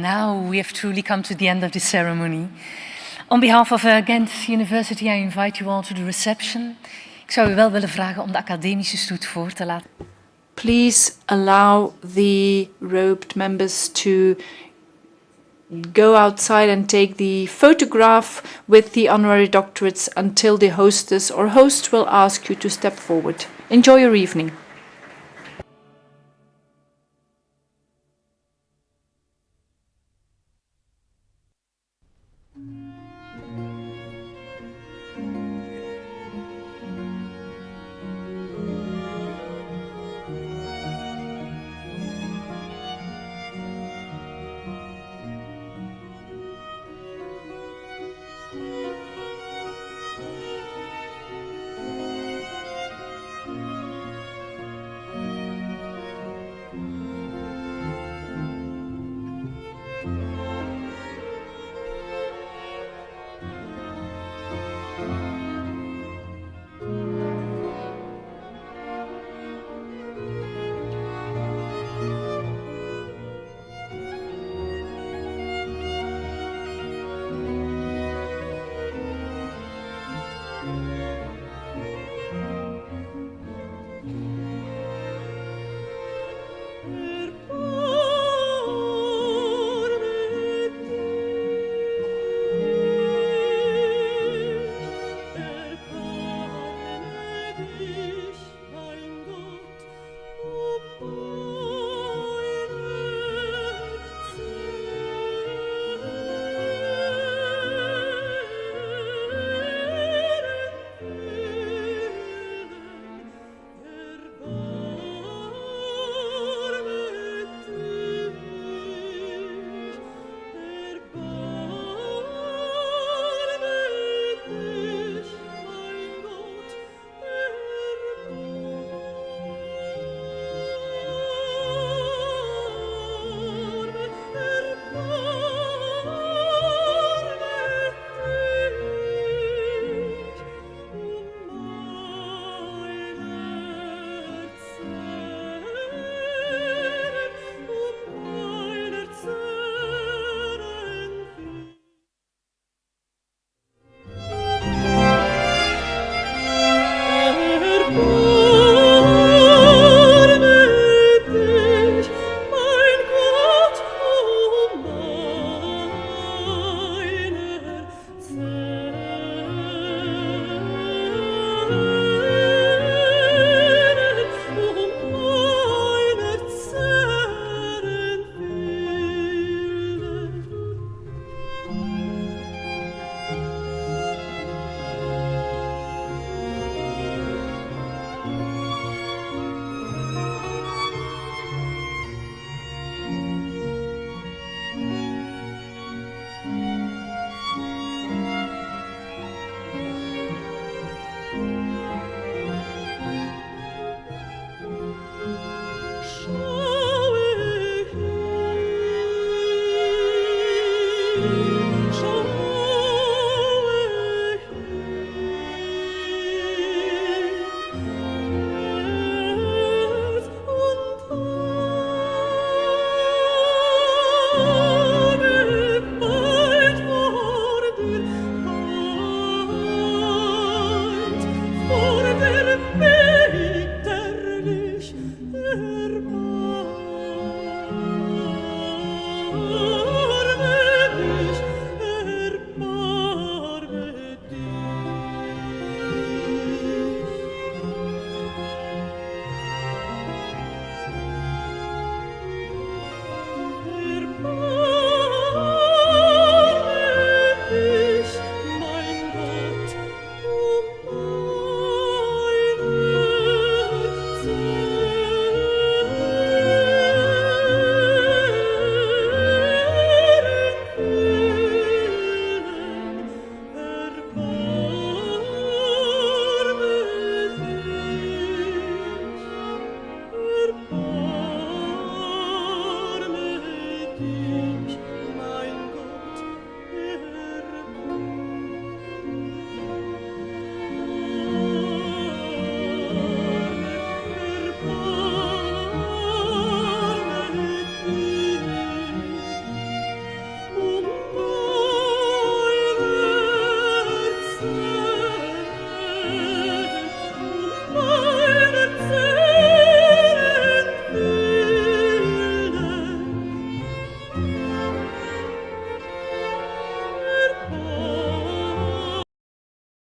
Speaker 1: now we have truly come to the end of the ceremony. On behalf of Ghent University, I invite you all to the reception. Ik zou u wel willen vragen om de academische stoet voor te laten.
Speaker 4: Please allow the robed members to go outside and take the photograph with the honorary doctorates until the hostess or host will ask you to step forward. Enjoy your evening.